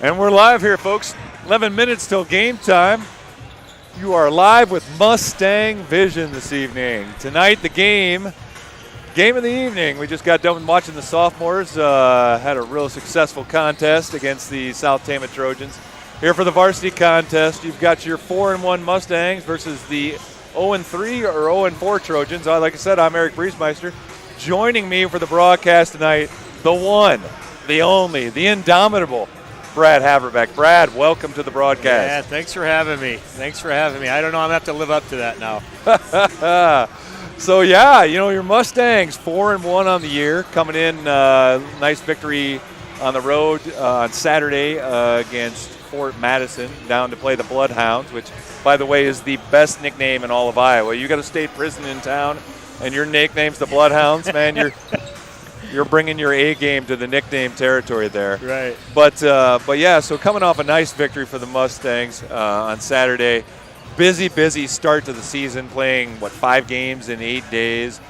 And we're live here, folks. 11 minutes till game time. You are live with Mustang Vision this evening. Tonight, the game of the evening. We just got done watching the sophomores. Had a real successful contest against the South Tama Trojans. Here for the varsity contest, you've got your 4-1 Mustangs versus the 0-3 or 0-4 Trojans. Like I said, I'm Eric Briesmeister. Joining me for the broadcast tonight, the one, the only, the indomitable Brad Haverbeck. Brad, welcome to the broadcast. Yeah, thanks for having me. I don't know, I'm going to have to live up to that now. So, yeah, your Mustangs, 4-1 on the year, coming in, nice victory on the road on Saturday against Fort Madison, down to play the Bloodhounds, which, by the way, is the best nickname in all of Iowa. You got a state prison in town, and your nickname's the Bloodhounds, man. You're bringing your A game to the nickname territory there. Right. But yeah, so coming off a nice victory for the Mustangs on Saturday. Busy start to the season, playing, 5 games in 8 days.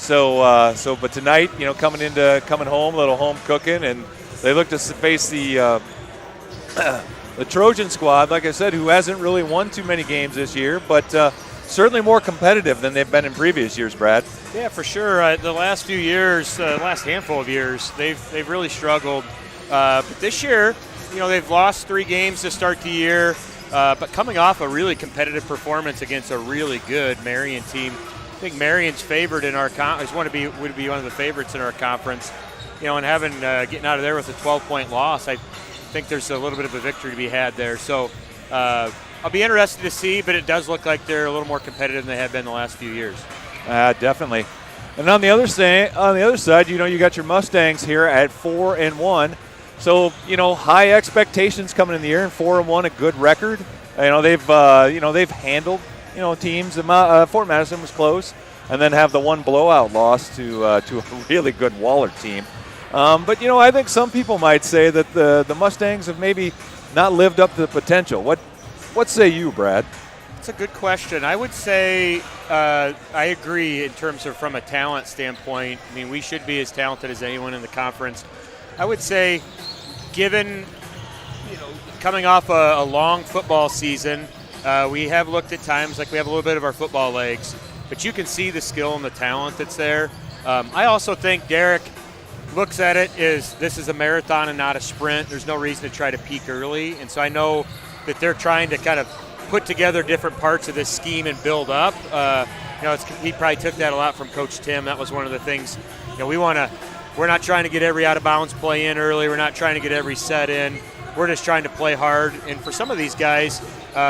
But tonight, coming home, a little home cooking, and they look to face the Trojan squad, like I said, who hasn't really won too many games this year, but certainly more competitive than they've been in previous years, Brad. Yeah, for sure. The last few years, last handful of years, they've really struggled. But this year, they've lost 3 games to start the year, but coming off a really competitive performance against a really good Marion team. I think Marion's favored in our conference, would be one of the favorites in our conference. And getting out of there with a 12-point loss, I think there's a little bit of a victory to be had there. So I'll be interested to see, but it does look like they're a little more competitive than they have been the last few years. Definitely. And on the other side, you got your Mustangs here at 4-1. So, high expectations coming in the year, and 4-1, a good record. They've handled, teams. Fort Madison was close, and then have the one blowout loss to a really good Waller team. But I think some people might say that the Mustangs have maybe not lived up to the potential. What say you, Brad? It's a good question. I would say I agree in terms of from a talent standpoint. I mean, we should be as talented as anyone in the conference. I would say, given coming off a long football season, we have looked at times like we have a little bit of our football legs, but you can see the skill and the talent that's there. I also think Derek looks at it as this is a marathon and not a sprint. There's no reason to try to peak early, and so I know that they're trying to kind of put together different parts of this scheme and build up. He probably took that a lot from Coach Tim. That was one of the things. We're not trying to get every out of bounds play in early. We're not trying to get every set in. We're just trying to play hard. And for some of these guys,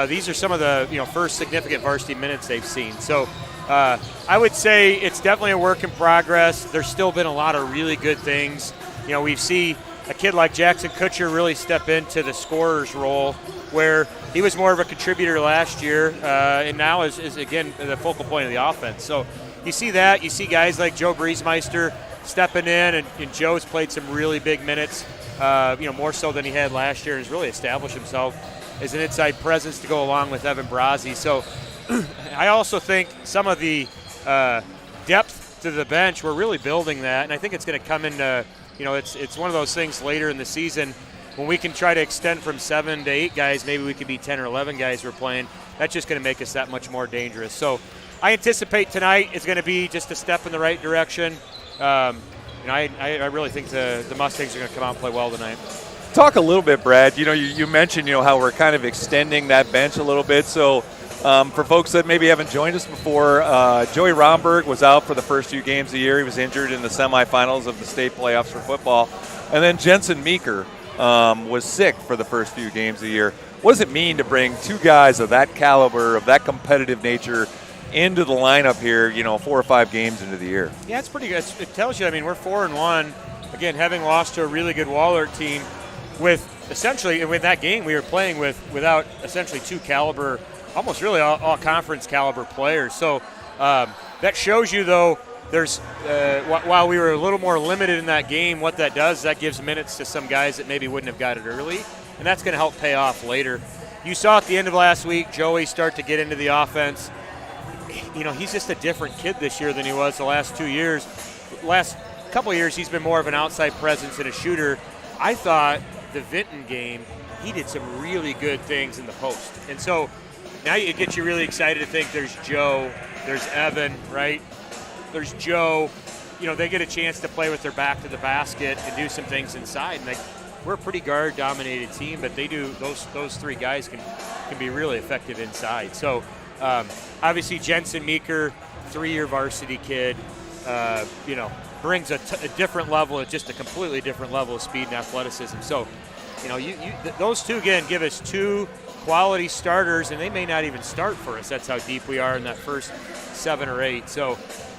these are some of the first significant varsity minutes they've seen. So I would say it's definitely a work in progress. There's still been a lot of really good things. We see a kid like Jackson Kutcher really step into the scorer's role, where he was more of a contributor last year, and now is again the focal point of the offense. So you see that. You see guys like Joe Briesmeister stepping in, and Joe's played some really big minutes, more so than he had last year, and has really established himself as an inside presence to go along with Evan Brazzi. So I also think some of the depth to the bench, we're really building that, and I think it's going to come into, it's one of those things later in the season when we can try to extend from 7 to 8 guys, maybe we could be 10 or 11 guys we're playing. That's just going to make us that much more dangerous. So I anticipate tonight is going to be just a step in the right direction. I really think the Mustangs are going to come out and play well tonight. Talk a little bit, Brad. You mentioned how we're kind of extending that bench a little bit. So for folks that maybe haven't joined us before, Joey Romberg was out for the first few games of the year. He was injured in the semifinals of the state playoffs for football. And then Jensen Meeker was sick for the first few games of the year. What does it mean to bring 2 guys of that caliber, of that competitive nature, into the lineup here, 4 or 5 games into the year? Yeah, it's pretty good. It tells you, we're 4-1. Again, having lost to a really good Waller team with essentially, with that game, we were playing without essentially 2 caliber, almost really all conference caliber players. So that shows you, though, there's while we were a little more limited in that game, what that does, that gives minutes to some guys that maybe wouldn't have got it early, and that's going to help pay off later. You saw at the end of last week, Joey start to get into the offense. He's just a different kid this year than he was the last 2 years. Last couple of years, he's been more of an outside presence and a shooter. I thought the Vinton game, he did some really good things in the post. And so now it gets you really excited to think there's Joe, there's Evan, right? There's Joe. They get a chance to play with their back to the basket and do some things inside. And we're a pretty guard-dominated team, but they do those three guys can be really effective inside. So obviously Jensen Meeker, 3-year varsity kid, brings a different level, just a completely different level of speed and athleticism. So, those two again give us 2 quality starters, and they may not even start for us. That's how deep we are in that first 7 or 8. So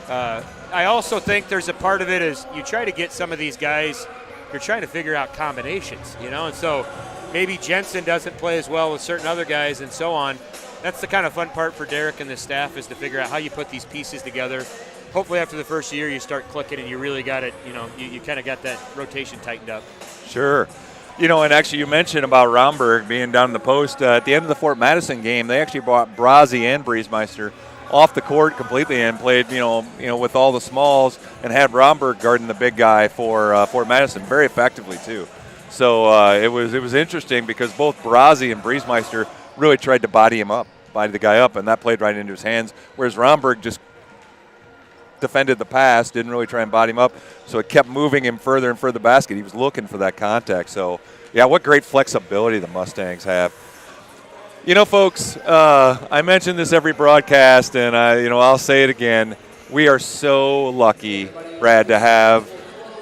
I also think there's a part of it is you try to get some of these guys, you're trying to figure out combinations, and so maybe Jensen doesn't play as well with certain other guys and so on. That's the kind of fun part for Derek and the staff, is to figure out how you put these pieces together. Hopefully after the first year you start clicking and you really got it, you kind of got that rotation tightened up. Sure. And actually you mentioned about Romberg being down in the post. At the end of the Fort Madison game, they actually brought Brazzi and Briesmeister off the court completely and played, with all the smalls, and had Romberg guarding the big guy for Fort Madison very effectively too. So it was interesting because both Brazzi and Briesmeister really tried to body the guy up, and that played right into his hands, whereas Romberg just defended the pass, didn't really try and body him up, so it kept moving him further and further basket. He was looking for that contact. So, yeah, what great flexibility the Mustangs have. Folks, I mention this every broadcast, and I'll say it again. We are so lucky, Brad, to have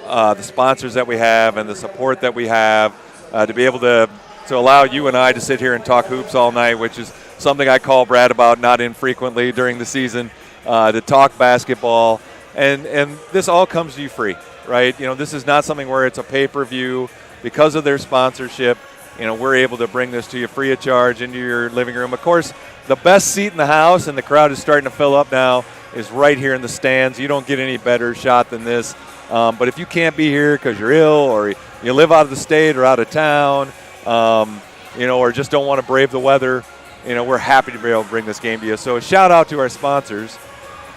the sponsors that we have and the support that we have, to be able to allow you and I to sit here and talk hoops all night, which is something I call Brad about not infrequently during the season, to talk basketball. And this all comes to you free, right? This is not something where it's a pay-per-view. Because of their sponsorship, we're able to bring this to you free of charge into your living room. Of course, the best seat in the house, and the crowd is starting to fill up now, is right here in the stands. You don't get any better shot than this. But if you can't be here because you're ill, or you live out of the state or out of town, or just don't want to brave the weather, we're happy to be able to bring this game to you. So a shout out to our sponsors.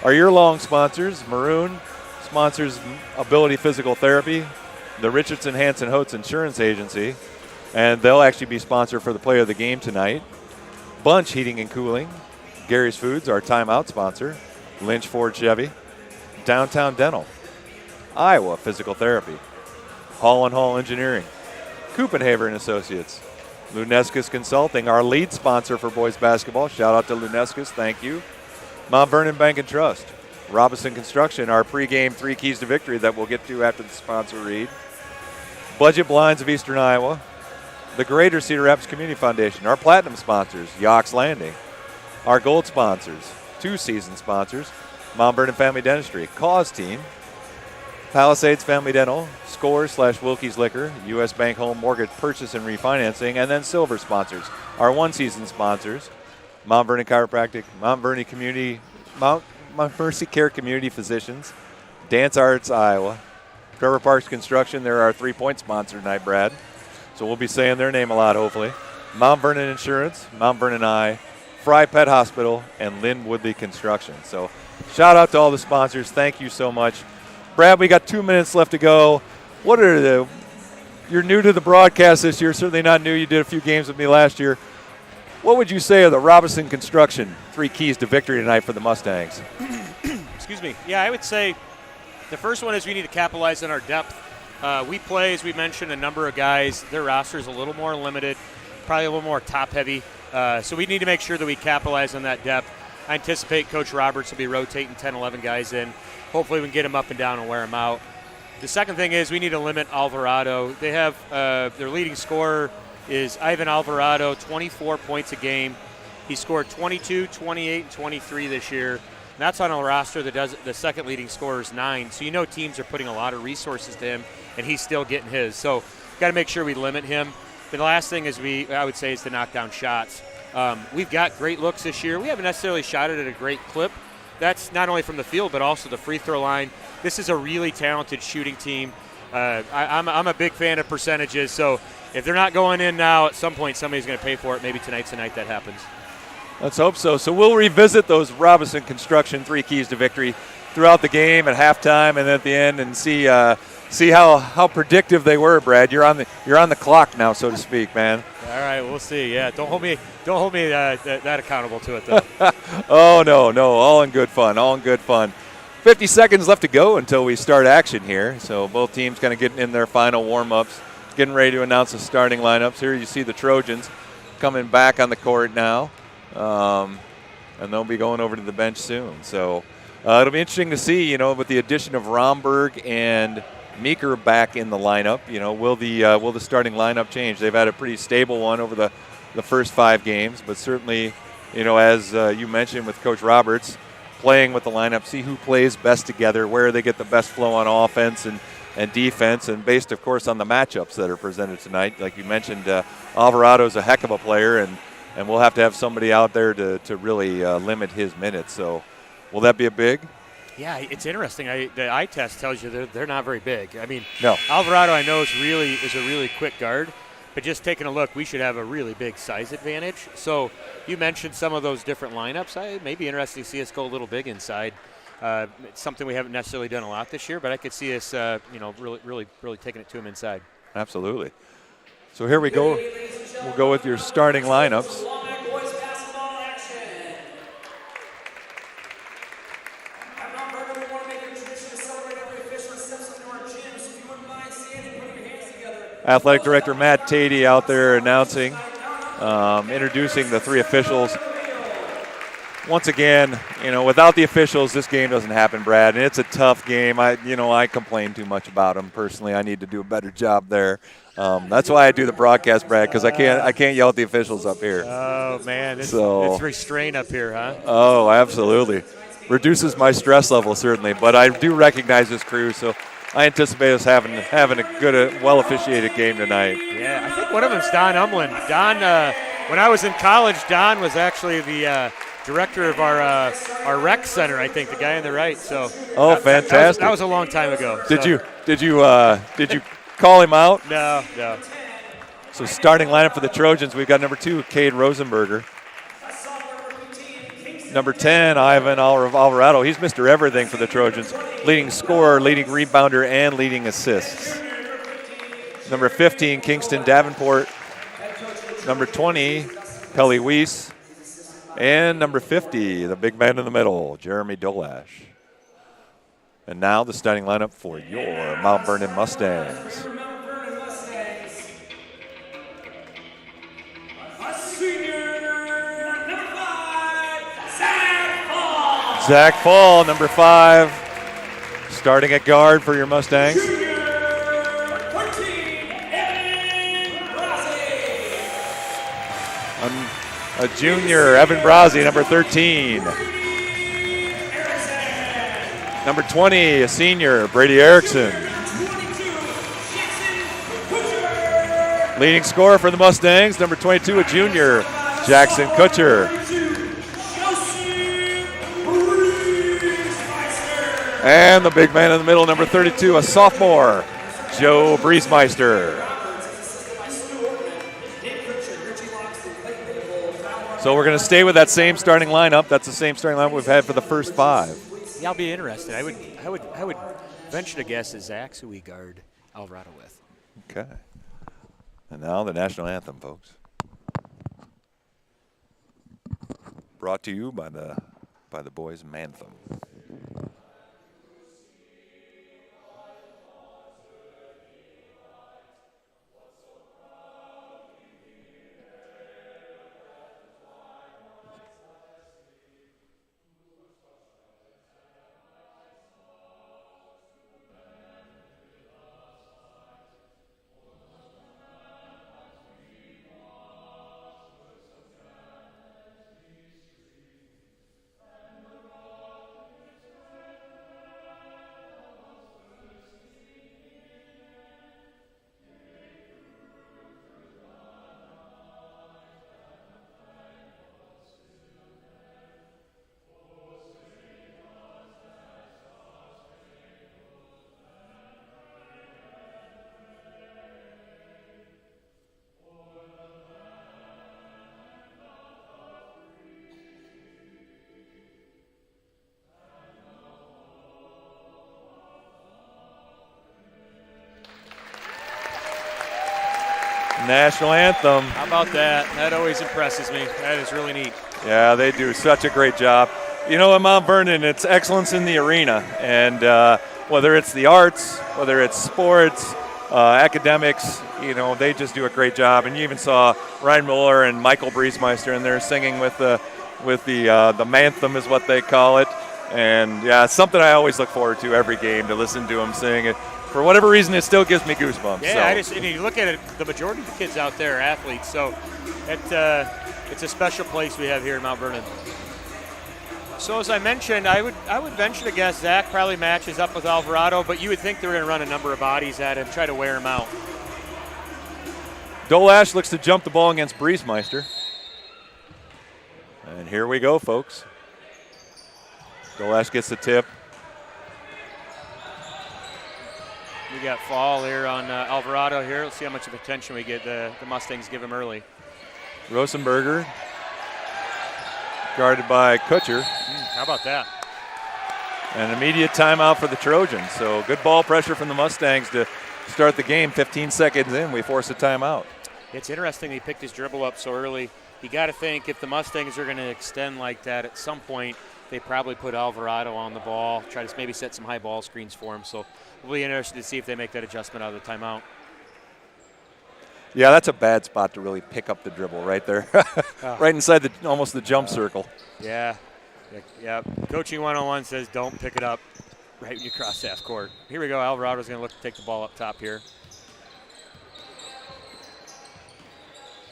Our year-long sponsors: Maroon sponsors Ability Physical Therapy, the Richardson Hanson Holtz Insurance Agency, and they'll actually be sponsor for the player of the game tonight. Bunch Heating and Cooling, Gary's Foods, our timeout sponsor, Lynch Ford Chevy, Downtown Dental, Iowa Physical Therapy, Hall & Hall Engineering, Copenhaver and Associates, Lunescus Consulting, our lead sponsor for boys basketball. Shout out to Lunescus, thank you. Mount Vernon Bank and Trust, Robinson Construction, our pregame 3 keys to victory that we'll get to after the sponsor read. Budget Blinds of Eastern Iowa, the Greater Cedar Rapids Community Foundation, our platinum sponsors, Yox Landing, our gold sponsors, 2 season sponsors, Mount Vernon Family Dentistry, Cause Team, Palisades Family Dental, Scores/Wilkie's Liquor, U.S. Bank Home Mortgage Purchase and Refinancing, and then silver sponsors, our 1 season sponsors, Mount Vernon Chiropractic, Mount Mercy Care Community Physicians, Dance Arts Iowa, Trevor Parks Construction. They're our 3-point sponsor tonight, Brad. So we'll be saying their name a lot, hopefully. Mount Vernon Insurance, Mount Vernon Eye, Fry Pet Hospital, and Lynn Woodley Construction. So shout out to all the sponsors. Thank you so much. Brad, we got 2 minutes left to go. You're new to the broadcast this year, certainly not new. You did a few games with me last year. What would you say of the Robinson Construction 3 keys to victory tonight for the Mustangs? Excuse me. Yeah, I would say the first one is we need to capitalize on our depth. We play, as we mentioned, a number of guys. Their roster is a little more limited, probably a little more top-heavy. So we need to make sure that we capitalize on that depth. I anticipate Coach Roberts will be rotating 10, 11 guys in. Hopefully we can get them up and down and wear them out. The second thing is we need to limit Alvarado. They have their leading scorer is Ivan Alvarado, 24 points a game. He scored 22, 28, and 23 this year. And that's on a roster that does the second leading scorer is 9. So teams are putting a lot of resources to him, and he's still getting his. So got to make sure we limit him. The last thing is I would say is to knock down shots. We've got great looks this year. We haven't necessarily shot it at a great clip. That's not only from the field but also the free throw line. This is a really talented shooting team. I'm a big fan of percentages, so if they're not going in now, at some point somebody's going to pay for it. Maybe tonight's the night that happens. Let's hope so. So we'll revisit those Robinson Construction 3 keys to victory throughout the game at halftime and at the end, and see see how predictive they were, Brad. You're on the clock now, so to speak, man. All right, we'll see. Yeah, don't hold me that accountable to it though. Oh no, all in good fun. 50 seconds left to go until we start action here. So both teams kind of getting in their final warm-ups, getting ready to announce the starting lineups. Here you see the Trojans coming back on the court now, and they'll be going over to the bench soon. So it'll be interesting to see, with the addition of Romberg and Meeker back in the lineup, will the starting lineup change? They've had a pretty stable one over the first 5 games, but certainly, as you mentioned with Coach Roberts, playing with the lineup, see who plays best together, where they get the best flow on offense and defense, and based, of course, on the matchups that are presented tonight. Like you mentioned, Alvarado's a heck of a player, and we'll have to have somebody out there to really limit his minutes. So will that be a big? Yeah, it's interesting. The eye test tells you they're not very big. I mean, no. Alvarado I know is a really quick guard, but just taking a look, we should have a really big size advantage. So you mentioned some of those different lineups. It may be interesting to see us go a little big inside. It's something we haven't necessarily done a lot this year, but I could see us, really taking it to them inside. Absolutely. So here we go. We'll go with your starting lineups. Athletic Director Matt Tatey out there announcing, introducing the 3 officials. Once again, without the officials, this game doesn't happen, Brad, and it's a tough game. I complain too much about them personally. I need to do a better job there. That's why I do the broadcast, Brad, because I can't yell at the officials up here. Oh man, it's restraint up here, huh? Oh, absolutely. Reduces my stress level certainly, but I do recognize this crew, so I anticipate us having a good, well-officiated game tonight. Yeah, I think one of them is Don Umlin. Don, when I was in college, Don was actually the director of our rec center. I think the guy on the right. So. Oh, fantastic! That was a long time ago. Did you call him out? No. So starting lineup for the Trojans, we've got number 2, Cade Rosenberger. Number 10, Ivan Alvarado. He's Mr. Everything for the Trojans. Leading scorer, leading rebounder, and leading assists. Number 15, Kingston Davenport. Number 20, Pelly Weiss. And number 50, the big man in the middle, Jeremy Dolash. And now the starting lineup for your Mount Vernon Mustangs. Zach Fall, number 5, starting at guard for your Mustangs. A junior, Evan Brazzi, number 13. Number 20, a senior, Brady Erickson. Leading scorer for the Mustangs, number 22, a junior, Jackson Kutcher. And the big man in the middle, number 32, a sophomore, Joe Briesmeister. So we're going to stay with that same starting lineup. That's the same starting lineup we've had for the first 5. Yeah, I'll be interested. I would venture to guess that Zach's who we guard Alvarado with. Okay. And now the national anthem, folks. Brought to you by the boys' Manthem. National anthem. How about that? That always impresses me. That is really neat. Yeah, they do such a great job. You know, at Mount Vernon, it's excellence in the arena. And whether it's the arts, whether it's sports, academics, you know, they just do a great job. And you even saw Ryan Mueller and Michael Briesmeister in there singing with the anthem is what they call it. And, yeah, it's something I always look forward to every game, to listen to them sing it. For whatever reason, it still gives me goosebumps. Yeah, so. And you look at it, the majority of the kids out there are athletes. So it's a special place we have here in Mount Vernon. So as I mentioned, I would venture to guess Zach probably matches up with Alvarado, but you would think they're going to run a number of bodies at him, try to wear him out. Dolash looks to jump the ball against Briesmeister. And here we go, folks. Dolash gets the tip. We got fall here on Alvarado here. Let's see how much of attention we get the Mustangs give him early. Rosenberger guarded by Kutcher. How about that? An immediate timeout for the Trojans. So good ball pressure from the Mustangs to start the game. 15 seconds in, we force a timeout. It's interesting he picked his dribble up so early. You got to think if the Mustangs are going to extend like that at some point, they probably put Alvarado on the ball, try to maybe set some high ball screens for him. So we'll be interested to see if they make that adjustment out of the timeout. Yeah, that's a bad spot to really pick up the dribble right there. Right inside almost the jump circle. Yeah. Coaching 101 says don't pick it up right when you cross half court. Here we go. Alvarado's going to look to take the ball up top here.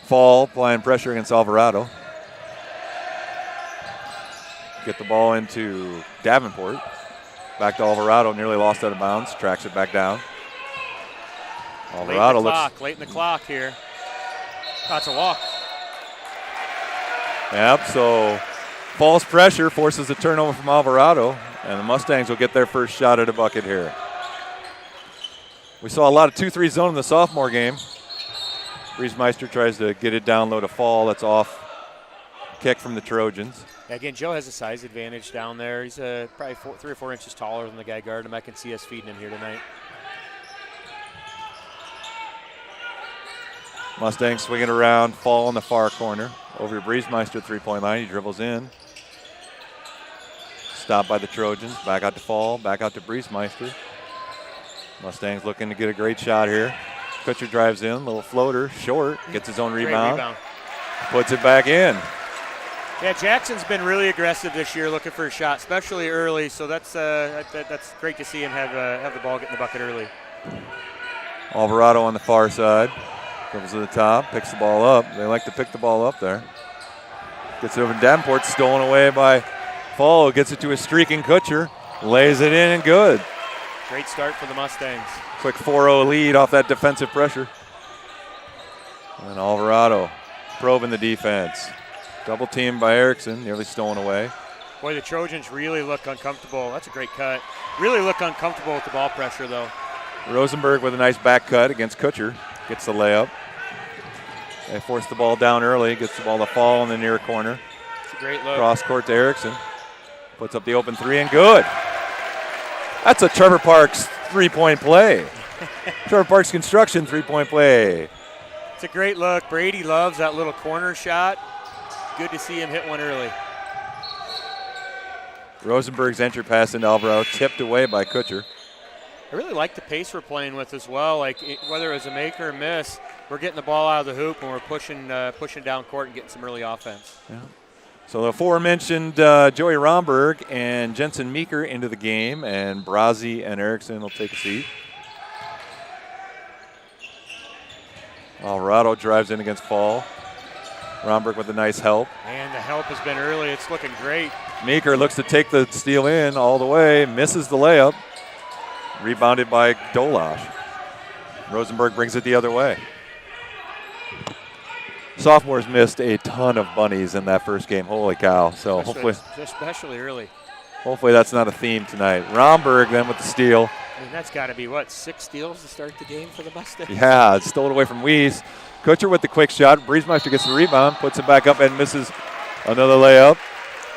Fall applying pressure against Alvarado. Get the ball into Davenport. Back to Alvarado, nearly lost out of bounds. Tracks it back down. Alvarado late in the clock here. That's a walk. Yep, so false pressure forces a turnover from Alvarado, and the Mustangs will get their first shot at a bucket here. We saw a lot of 2-3 zone in the sophomore game. Briesmeister tries to get it down low to Fall. That's off. Kick from the Trojans. Again, Joe has a size advantage down there. He's probably 3 or 4 inches taller than the guy guarding him. I can see us feeding him here tonight. Mustangs swinging around, Fall in the far corner. Over to Briesmeister, 3-point line. He dribbles in. Stopped by the Trojans. Back out to Fall, back out to Briesmeister. Mustangs looking to get a great shot here. Kutcher drives in, little floater, short, gets his own rebound. Puts it back in. Yeah, Jackson's been really aggressive this year looking for a shot, especially early, so that's great to see him have the ball get in the bucket early. Alvarado on the far side. Comes to the top, picks the ball up. They like to pick the ball up there. Gets it over to Davenport, stolen away by Fall. Gets it to a streaking Kutcher. Lays it in and good. Great start for the Mustangs. Quick 4-0 lead off that defensive pressure. And Alvarado probing the defense. Double teamed by Erickson, nearly stolen away. Boy, the Trojans really look uncomfortable. That's a great cut. Really look uncomfortable with the ball pressure, though. Rosenberg with a nice back cut against Kutcher. Gets the layup. They force the ball down early. Gets the ball to Fall in the near corner. It's a great look. Cross court to Erickson. Puts up the open three and good. That's a Trevor Parks 3-point play. Trevor Parks Construction 3-point play. It's a great look. Brady loves that little corner shot. Good to see him hit one early. Rosenberg's entry pass into Alvarado, tipped away by Kutcher. I really like the pace we're playing with as well. Like whether it was a make or a miss, we're getting the ball out of the hoop and we're pushing down court and getting some early offense. Yeah. So the aforementioned Joey Romberg and Jensen Meeker into the game, and Brazzi and Erickson will take a seat. Alvarado drives in against Fall. Romberg with a nice help. And the help has been early. It's looking great. Meeker looks to take the steal in all the way, misses the layup. Rebounded by Dolash. Rosenberg brings it the other way. Sophomores missed a ton of bunnies in that first game. Holy cow. So especially early. Hopefully that's not a theme tonight. Romberg then with the steal. I mean, that's got to be, 6 steals to start the game for the Mustangs? Yeah, it's stolen away from Weiss. Kutcher with the quick shot. Briesmeister gets the rebound, puts it back up and misses another layup,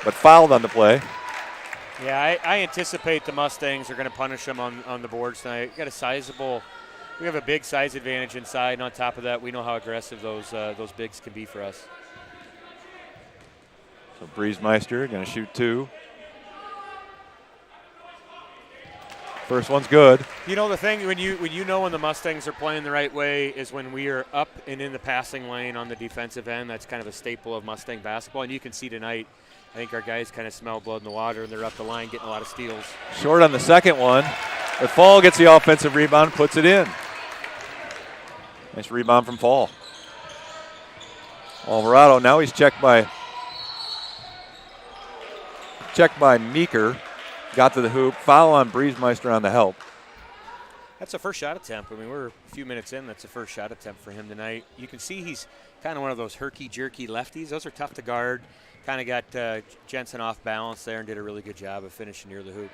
but fouled on the play. Yeah, I anticipate the Mustangs are going to punish them on the boards tonight. Got a sizable We have a big size advantage inside, and on top of that, we know how aggressive those bigs can be for us. So Breezemeister going to shoot 2. First one's good. You know, the thing when you know when the Mustangs are playing the right way is when we are up and in the passing lane on the defensive end. That's kind of a staple of Mustang basketball, and you can see tonight, I think our guys kind of smell blood in the water, and they're up the line getting a lot of steals. Short on the second one. But Fall gets the offensive rebound, puts it in. Nice rebound from Fall. Alvarado, now he's checked by Meeker. Got to the hoop. Foul on Breezemeister on the help. That's a first shot attempt. I mean, we're a few minutes in. That's a first shot attempt for him tonight. You can see he's kind of one of those herky-jerky lefties. Those are tough to guard. Kind of got Jensen off balance there and did a really good job of finishing near the hoop.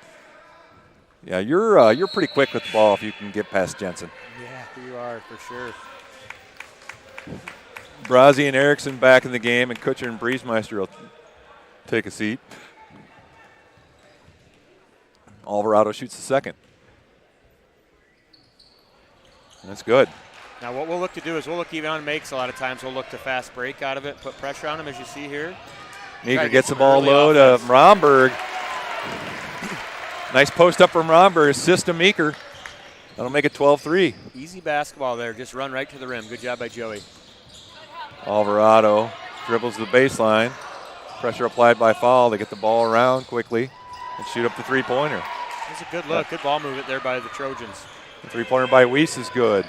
Yeah, you're pretty quick with the ball if you can get past Jensen. Yeah, you are for sure. Brazzi and Erickson back in the game, and Kutcher and Breezemeister will take a seat. Alvarado shoots the second. That's good. Now what we'll look to do is we'll look even on makes a lot of times. We'll look to fast break out of it, put pressure on him as you see here. Meeker gets the ball low to Romberg. Nice post up from Romberg, assist to Meeker. That'll make it 12-3. Easy basketball there, just run right to the rim. Good job by Joey. Alvarado dribbles the baseline. Pressure applied by Fall. They get the ball around quickly and shoot up the three-pointer. That's a good look. Good ball movement there by the Trojans. The three-pointer by Weiss is good.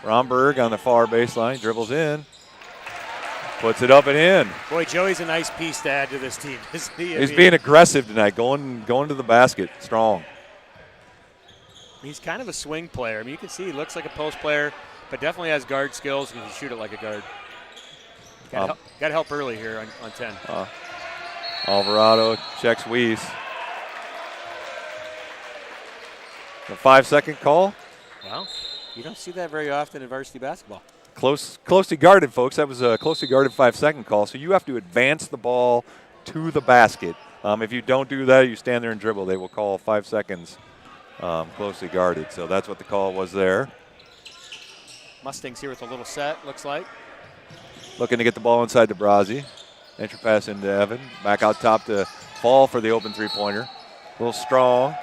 Romberg on the far baseline, dribbles in. Puts it up and in. Boy, Joey's a nice piece to add to this team, isn't he? He's being aggressive tonight, going to the basket, strong. He's kind of a swing player. I mean, you can see he looks like a post player, but definitely has guard skills and can shoot it like a guard. Got to help early here on 10. Alvarado checks Weiss. A 5-second call. Well, you don't see that very often in varsity basketball. Closely guarded, folks. That was a closely guarded 5-second call. So you have to advance the ball to the basket. If you don't do that, you stand there and dribble. They will call 5 seconds closely guarded. So that's what the call was there. Mustangs here with a little set, looks like. Looking to get the ball inside to Brazzi. Entry pass into Evan. Back out top to Fall for the open three-pointer. A little strong.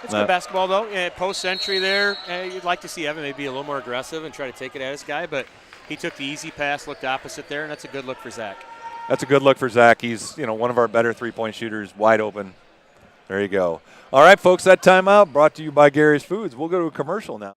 It's good basketball, though. Post entry there. You'd like to see Evan maybe a little more aggressive and try to take it at his guy, but he took the easy pass, looked opposite there, and that's a good look for Zach. That's a good look for Zach. He's one of our better three-point shooters, wide open. There you go. All right, folks, that timeout brought to you by Gary's Foods. We'll go to a commercial now.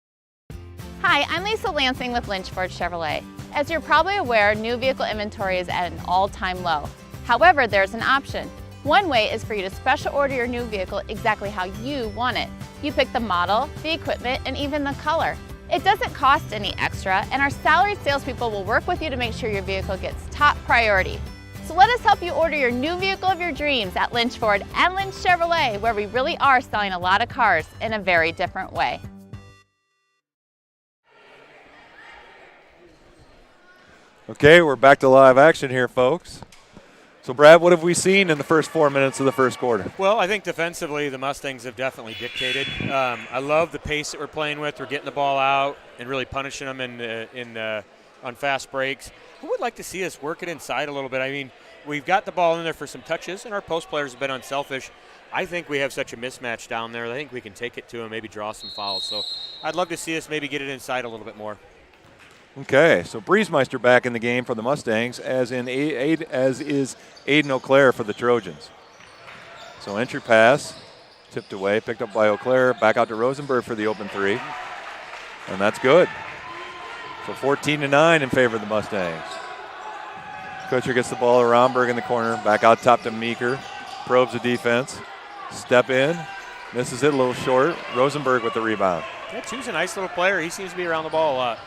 Hi, I'm Lisa Lansing with Lynchford Chevrolet. As you're probably aware, new vehicle inventory is at an all-time low. However, there's an option. One way is for you to special order your new vehicle exactly how you want it. You pick the model, the equipment, and even the color. It doesn't cost any extra, and our salaried salespeople will work with you to make sure your vehicle gets top priority. So let us help you order your new vehicle of your dreams at Lynch Ford and Lynch Chevrolet, where we really are selling a lot of cars in a very different way. Okay, we're back to live action here, folks. So, Brad, what have we seen in the first 4 minutes of the first quarter? Well, I think defensively the Mustangs have definitely dictated. I love the pace that we're playing with. We're getting the ball out and really punishing them on fast breaks. I would like to see us work it inside a little bit. I mean, we've got the ball in there for some touches, and our post players have been unselfish. I think we have such a mismatch down there. I think we can take it to them, maybe draw some fouls. So I'd love to see us maybe get it inside a little bit more. Okay, so Breezemeister back in the game for the Mustangs, as is Aiden Auclair for the Trojans. So entry pass, tipped away, picked up by Auclair, back out to Rosenberg for the open three, and that's good. So 14-9 in favor of the Mustangs. Kutcher gets the ball to Romberg in the corner, back out top to Meeker, probes the defense, step in, misses it a little short. Rosenberg with the rebound. Yeah, Chu's a nice little player. He seems to be around the ball a lot.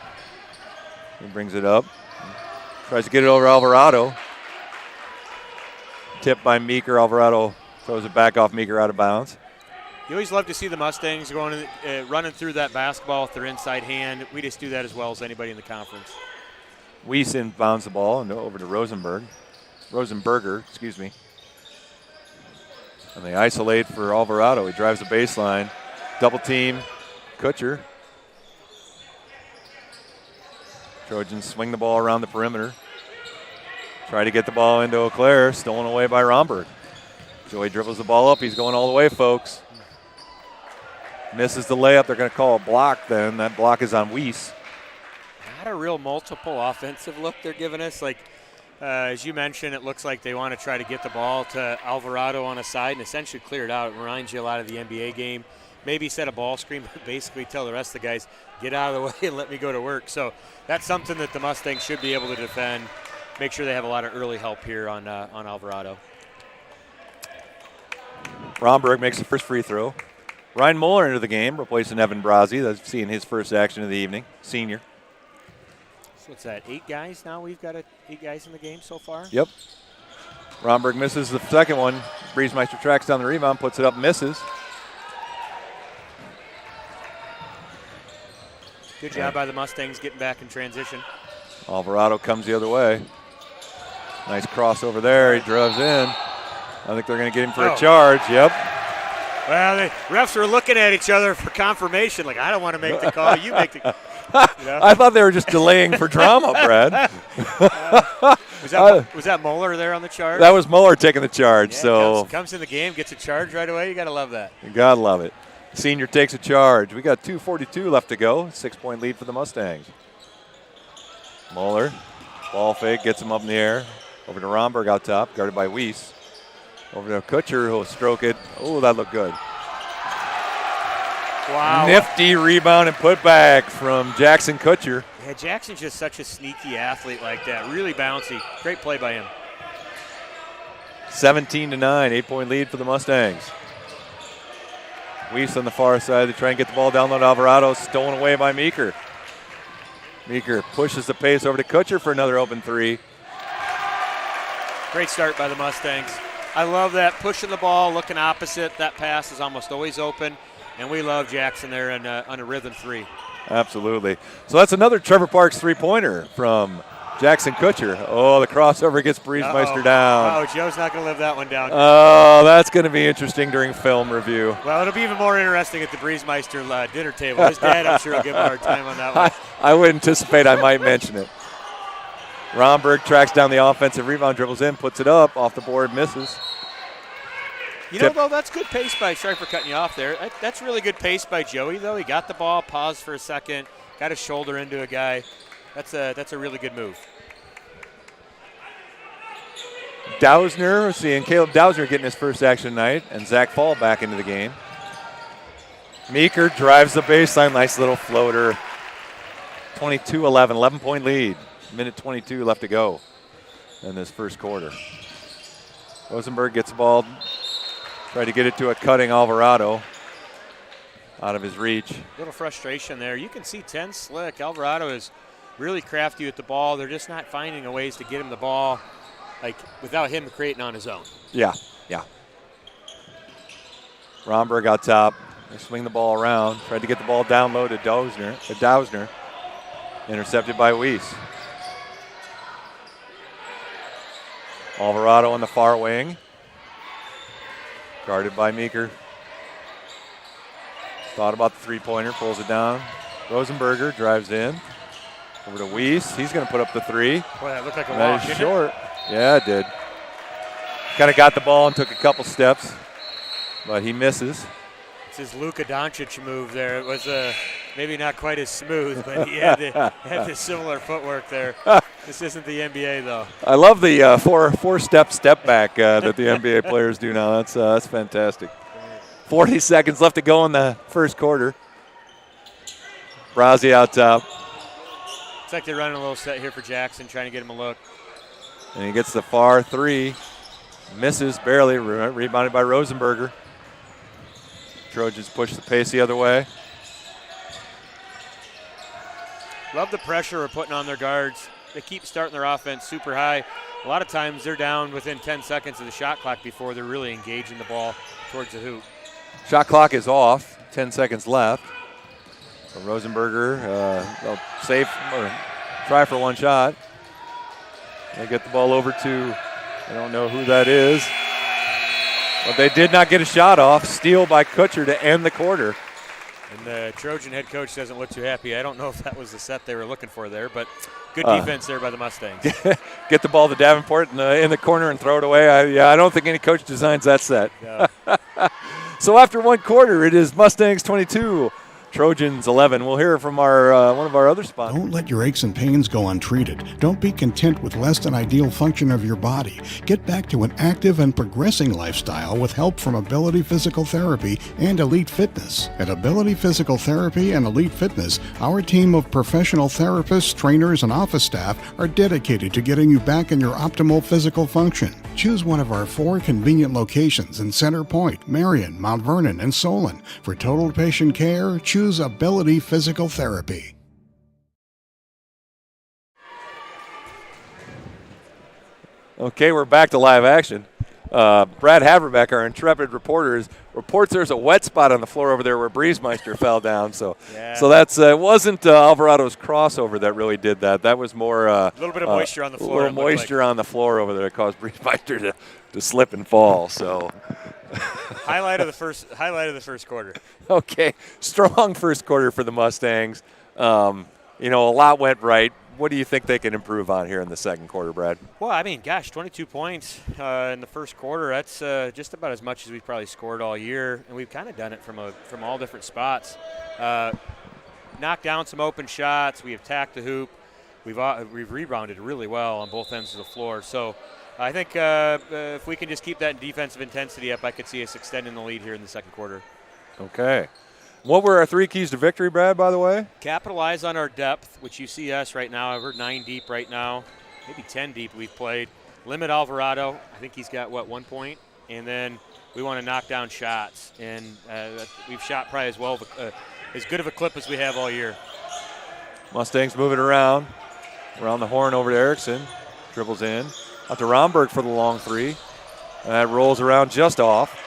He brings it up, tries to get it over Alvarado. Tipped by Meeker. Alvarado throws it back off Meeker out of bounds. You always love to see the Mustangs running through that basketball with their inside hand. We just do that as well as anybody in the conference. Weiss inbounds the ball and over to Rosenberger, excuse me. And they isolate for Alvarado. He drives the baseline. Double team. Kutcher. Trojans swing the ball around the perimeter. Try to get the ball into Eau Claire, stolen away by Romberg. Joey dribbles the ball up. He's going all the way, folks. Misses the layup. They're going to call a block then. That block is on Weiss. Not a real multiple offensive look they're giving us. Like, as you mentioned, it looks like they want to try to get the ball to Alvarado on a side and essentially clear it out. It reminds you a lot of the NBA game. Maybe set a ball screen, but basically tell the rest of the guys, get out of the way and let me go to work. So that's something that the Mustangs should be able to defend. Make sure they have a lot of early help here on Alvarado. Romberg makes the first free throw. Ryan Muller into the game, replacing Evan Brazzi. That's seeing his first action of the evening, senior. So what's that, 8 guys now? We've got 8 guys in the game so far? Yep. Romberg misses the second one. Briesmeister tracks down the rebound, puts it up, misses. Good job by the Mustangs getting back in transition. Alvarado comes the other way. Nice crossover there. He drives in. I think they're going to get him for a charge. Yep. Well, the refs were looking at each other for confirmation. Like, I don't want to make the call. You make the call. You know? I thought they were just delaying for drama, Brad. Was that Muller there on the charge? That was Muller taking the charge. Yeah, so comes in the game, gets a charge right away. You got to love that. You got to love it. Senior takes a charge. We got 2:42 left to go. 6-point lead for the Mustangs. Muller, ball fake, gets him up in the air. Over to Romberg out top, guarded by Weiss. Over to Kutcher, who'll stroke it. Oh, that looked good. Wow. Nifty rebound and put back from Jackson Kutcher. Yeah, Jackson's just such a sneaky athlete like that. Really bouncy. Great play by him. 17-9, 8-point lead for the Mustangs. Weiss on the far side to try and get the ball down low to Alvarado. Stolen away by Meeker. Meeker pushes the pace over to Kutcher for another open three. Great start by the Mustangs. I love that, pushing the ball, looking opposite. That pass is almost always open, and we love Jackson there on a rhythm three. Absolutely. So that's another Trevor Parks three-pointer from Jackson Kutcher. Oh, the crossover gets Briesmeister down. Oh, Joe's not going to live that one down. Oh, that's going to be interesting during film review. Well, it'll be even more interesting at the Briesmeister dinner table. His dad, I'm sure, will give him a hard time on that one. I would anticipate I might mention it. Romberg tracks down the offensive rebound, dribbles in, puts it up, off the board, misses. You know, though, that's good pace by, sorry for cutting you off there. That's really good pace by Joey, though. He got the ball, paused for a second, got his shoulder into a guy. That's a really good move. Dausner, we're seeing Caleb Dausner getting his first action tonight, and Zach Fall back into the game. Meeker drives the baseline, nice little floater. 22-11, 11-point lead. Minute 22 left to go in this first quarter. Rosenberg gets the ball, tried to get it to a cutting Alvarado. Out of his reach. A little frustration there. You can see 10 slick. Alvarado is really crafty with the ball. They're just not finding a ways to get him the ball, like without him creating on his own. Yeah. Romberg out top. They swing the ball around. Tried to get the ball down low to Dausner. Intercepted by Weiss. Alvarado on the far wing. Guarded by Meeker. Thought about the three-pointer, pulls it down. Rosenberger drives in. Over to Weiss. He's going to put up the three. Boy, that looked like a walk, That is didn't short. Yeah, it did. Kind of got the ball and took a couple steps, but he misses. It's his Luka Doncic move there. It was maybe not quite as smooth, but he had the similar footwork there. This isn't the NBA, though. I love the four-step back that the NBA players do now. That's fantastic. 40 seconds left to go in the first quarter. Brazzi out top. It's like they're running a little set here for Jackson, trying to get him a look. And he gets the far three. Misses barely, rebounded by Rosenberger. Trojans push the pace the other way. Love the pressure we're putting on their guards. They keep starting their offense super high. A lot of times they're down within 10 seconds of the shot clock before they're really engaging the ball towards the hoop. Shot clock is off. 10 seconds left. So Rosenberger, they'll save or try for one shot. They get the ball over to, I don't know who that is. But they did not get a shot off. Steal by Kutcher to end the quarter. And the Trojan head coach doesn't look too happy. I don't know if that was the set they were looking for there, but good defense there by the Mustangs. Get the ball to Davenport in the corner and throw it away. I don't think any coach designs that set. No. So after one quarter, it is Mustangs 22, Trojans 11. We'll hear from our one of our other sponsors. Don't let your aches and pains go untreated. Don't be content with less than ideal function of your body. Get back to an active and progressing lifestyle with help from Ability Physical Therapy and Elite Fitness. At Ability Physical Therapy and Elite Fitness, our team of professional therapists, trainers, and office staff are dedicated to getting you back in your optimal physical function. Choose one of our 4 convenient locations in Center Point, Marion, Mount Vernon, and Solon. For total patient care, choose Ability Physical Therapy. Okay, we're back to live action. Brad Haverbeck, our intrepid reporter, reports there's a wet spot on the floor over there where Briesmeister fell down. So that's it wasn't Alvarado's crossover that really did that. That was more a little bit of moisture on the floor. A little moisture on the floor over there that caused Briesmeister to slip and fall. So highlight of the first quarter. Okay, strong first quarter for the Mustangs. A lot went right. What do you think they can improve on here in the second quarter, Brad? Well, I mean, gosh, 22 points in the first quarter. That's just about as much as we've probably scored all year, and we've kind of done it from all different spots. Knocked down some open shots. We attacked the hoop. We've rebounded really well on both ends of the floor. So I think if we can just keep that defensive intensity up, I could see us extending the lead here in the second quarter. Okay. What were our 3 keys to victory, Brad, by the way? Capitalize on our depth, which you see us right now. We're 9 deep right now, maybe 10 deep we've played. Limit Alvarado. I think he's got, 1 point? And then we want to knock down shots. And we've shot probably as good of a clip as we have all year. Mustangs moving around the horn over to Erickson. Dribbles in. Out to Romberg for the long 3. And that rolls around just off.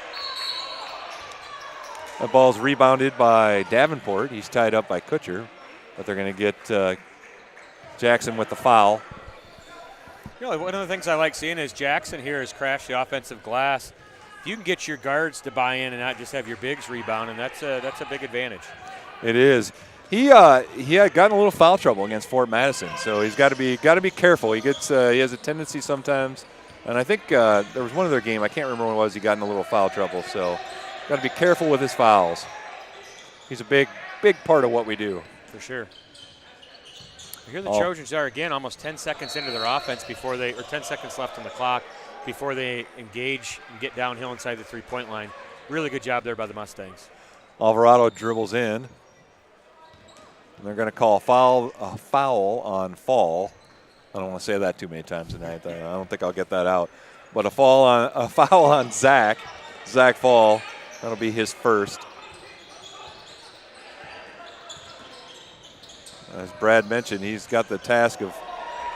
That ball's rebounded by Davenport. He's tied up by Kutcher, but they're going to get Jackson with the foul. One of the things I like seeing is Jackson here has crashed the offensive glass. If you can get your guards to buy in and not just have your bigs rebound, and that's a big advantage. It is. He had gotten a little foul trouble against Fort Madison, so he's got to be careful. He has a tendency sometimes, and I think there was one other game, I can't remember what it was, he got in a little foul trouble, so got to be careful with his fouls. He's a big part of what we do. For sure. Here the Trojans are again almost 10 seconds into their offense 10 seconds left on the clock before they engage and get downhill inside the 3-point line. Really good job there by the Mustangs. Alvarado dribbles in. And they're going to call a foul on Fall. I don't want to say that too many times tonight. I don't think I'll get that out. But a foul on Zach Fall. That'll be his first. As Brad mentioned, he's got the task of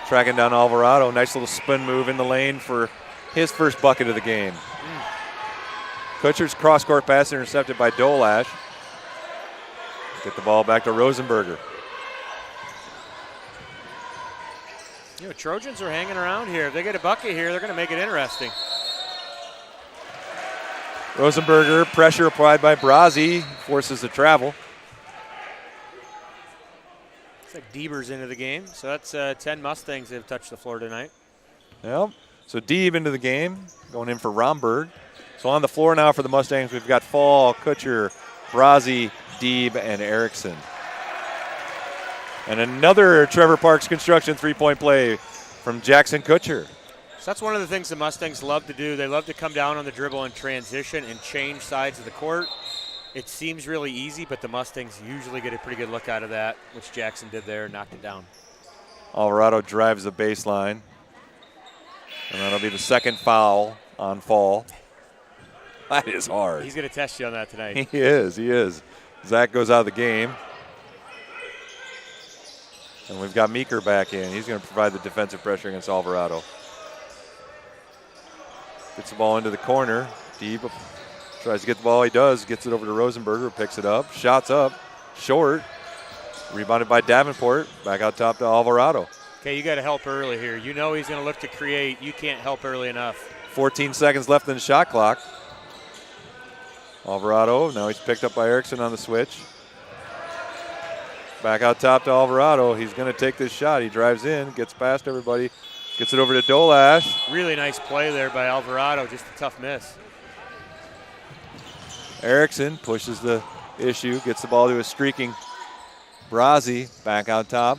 tracking down Alvarado. Nice little spin move in the lane for his first bucket of the game. Kutcher's cross-court pass intercepted by Dolash. Get the ball back to Rosenberger. Trojans are hanging around here. If they get a bucket here, they're going to make it interesting. Rosenberger, pressure applied by Brazzi, forces the travel. Looks like Deeber's into the game, so that's 10 Mustangs that have touched the floor tonight. Yep, so Deeb into the game, going in for Romberg. So on the floor now for the Mustangs, we've got Fall, Kutcher, Brazzi, Deeb, and Erickson. And another Trevor Parks Construction 3-point play from Jackson Kutcher. So that's one of the things the Mustangs love to do. They love to come down on the dribble and transition and change sides of the court. It seems really easy, but the Mustangs usually get a pretty good look out of that, which Jackson did there and knocked it down. Alvarado drives the baseline. And that'll be the second foul on Fall. That is hard. He's going to test you on that tonight. He is. Zach goes out of the game. And we've got Meeker back in. He's going to provide the defensive pressure against Alvarado. Gets the ball into the corner. Deep tries to get the ball. He does. Gets it over to Rosenberger. Picks it up. Shots up. Short. Rebounded by Davenport. Back out top to Alvarado. Okay, you got to help early here. You know he's going to look to create. You can't help early enough. 14 seconds left in the shot clock. Alvarado, now he's picked up by Erickson on the switch. Back out top to Alvarado. He's going to take this shot. He drives in, gets past everybody, gets it over to Dolash. Really nice play there by Alvarado, just a tough miss. Erickson pushes the issue, gets the ball to a streaking Brazzi. Back out top.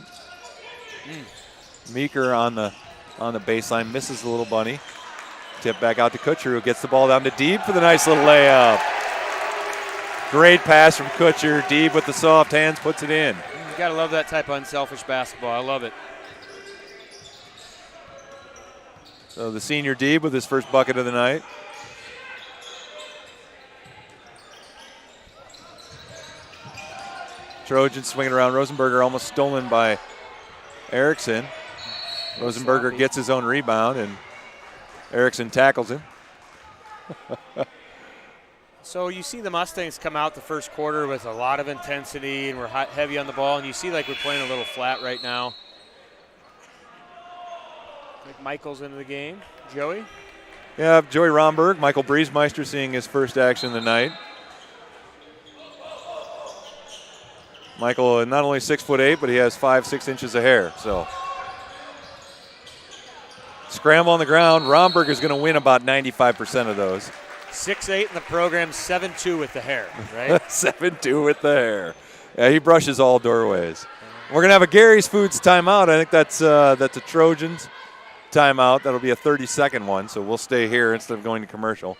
Meeker on the baseline, misses the little bunny. Tip back out to Kutcher, who gets the ball down to Deeb for the nice little layup. Great pass from Kutcher. Deeb with the soft hands puts it in. You gotta love that type of unselfish basketball. I love it. So the senior Deeb with his first bucket of the night. Trojans swinging around. Rosenberger almost stolen by Erickson. Rosenberger gets his own rebound, and Erickson tackles him. So you see the Mustangs come out the first quarter with a lot of intensity, and we're heavy on the ball, and you see like we're playing a little flat right now. Michael's into the game. Joey? Yeah, Joey Romberg. Michael Briesmeister seeing his first action of the night. Michael not only 6'8", but he has 5-6 inches of hair. So scramble on the ground. Romberg is going to win about 95% of those. 6'8" in the program, 7'2" with the hair, right? 7'2" with the hair. Yeah, he brushes all doorways. We're going to have a Gary's Foods timeout. I think that's a Trojans timeout. That'll be a 30-second one, so we'll stay here instead of going to commercial.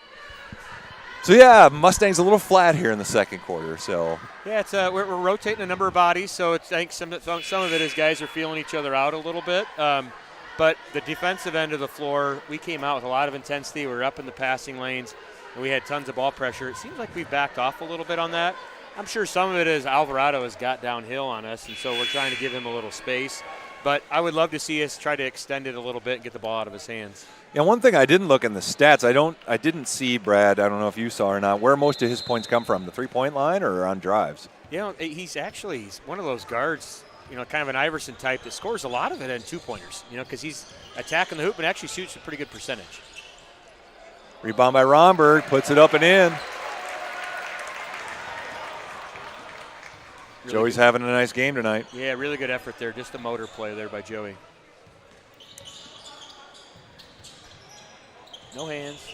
So, yeah, Mustangs a little flat here in the second quarter. So yeah, it's we're rotating a number of bodies, so it's, I think some of it is guys are feeling each other out a little bit. But the defensive end of the floor, we came out with a lot of intensity. We were up in the passing lanes, and we had tons of ball pressure. It seems like we've backed off a little bit on that. I'm sure some of it is Alvarado has got downhill on us, and so we're trying to give him a little space. But I would love to see us try to extend it a little bit and get the ball out of his hands. Yeah, one thing I didn't look in the stats, I didn't see, Brad, I don't know if you saw or not, where most of his points come from, the three-point line or on drives? You know, he's one of those guards, you know, kind of an Iverson type that scores a lot of it in two-pointers, you know, because he's attacking the hoop and actually shoots a pretty good percentage. Rebound by Romberg, puts it up and in. Really Joey's good. having a nice game tonight. Yeah, really good effort there. Just a motor play there by Joey. No hands.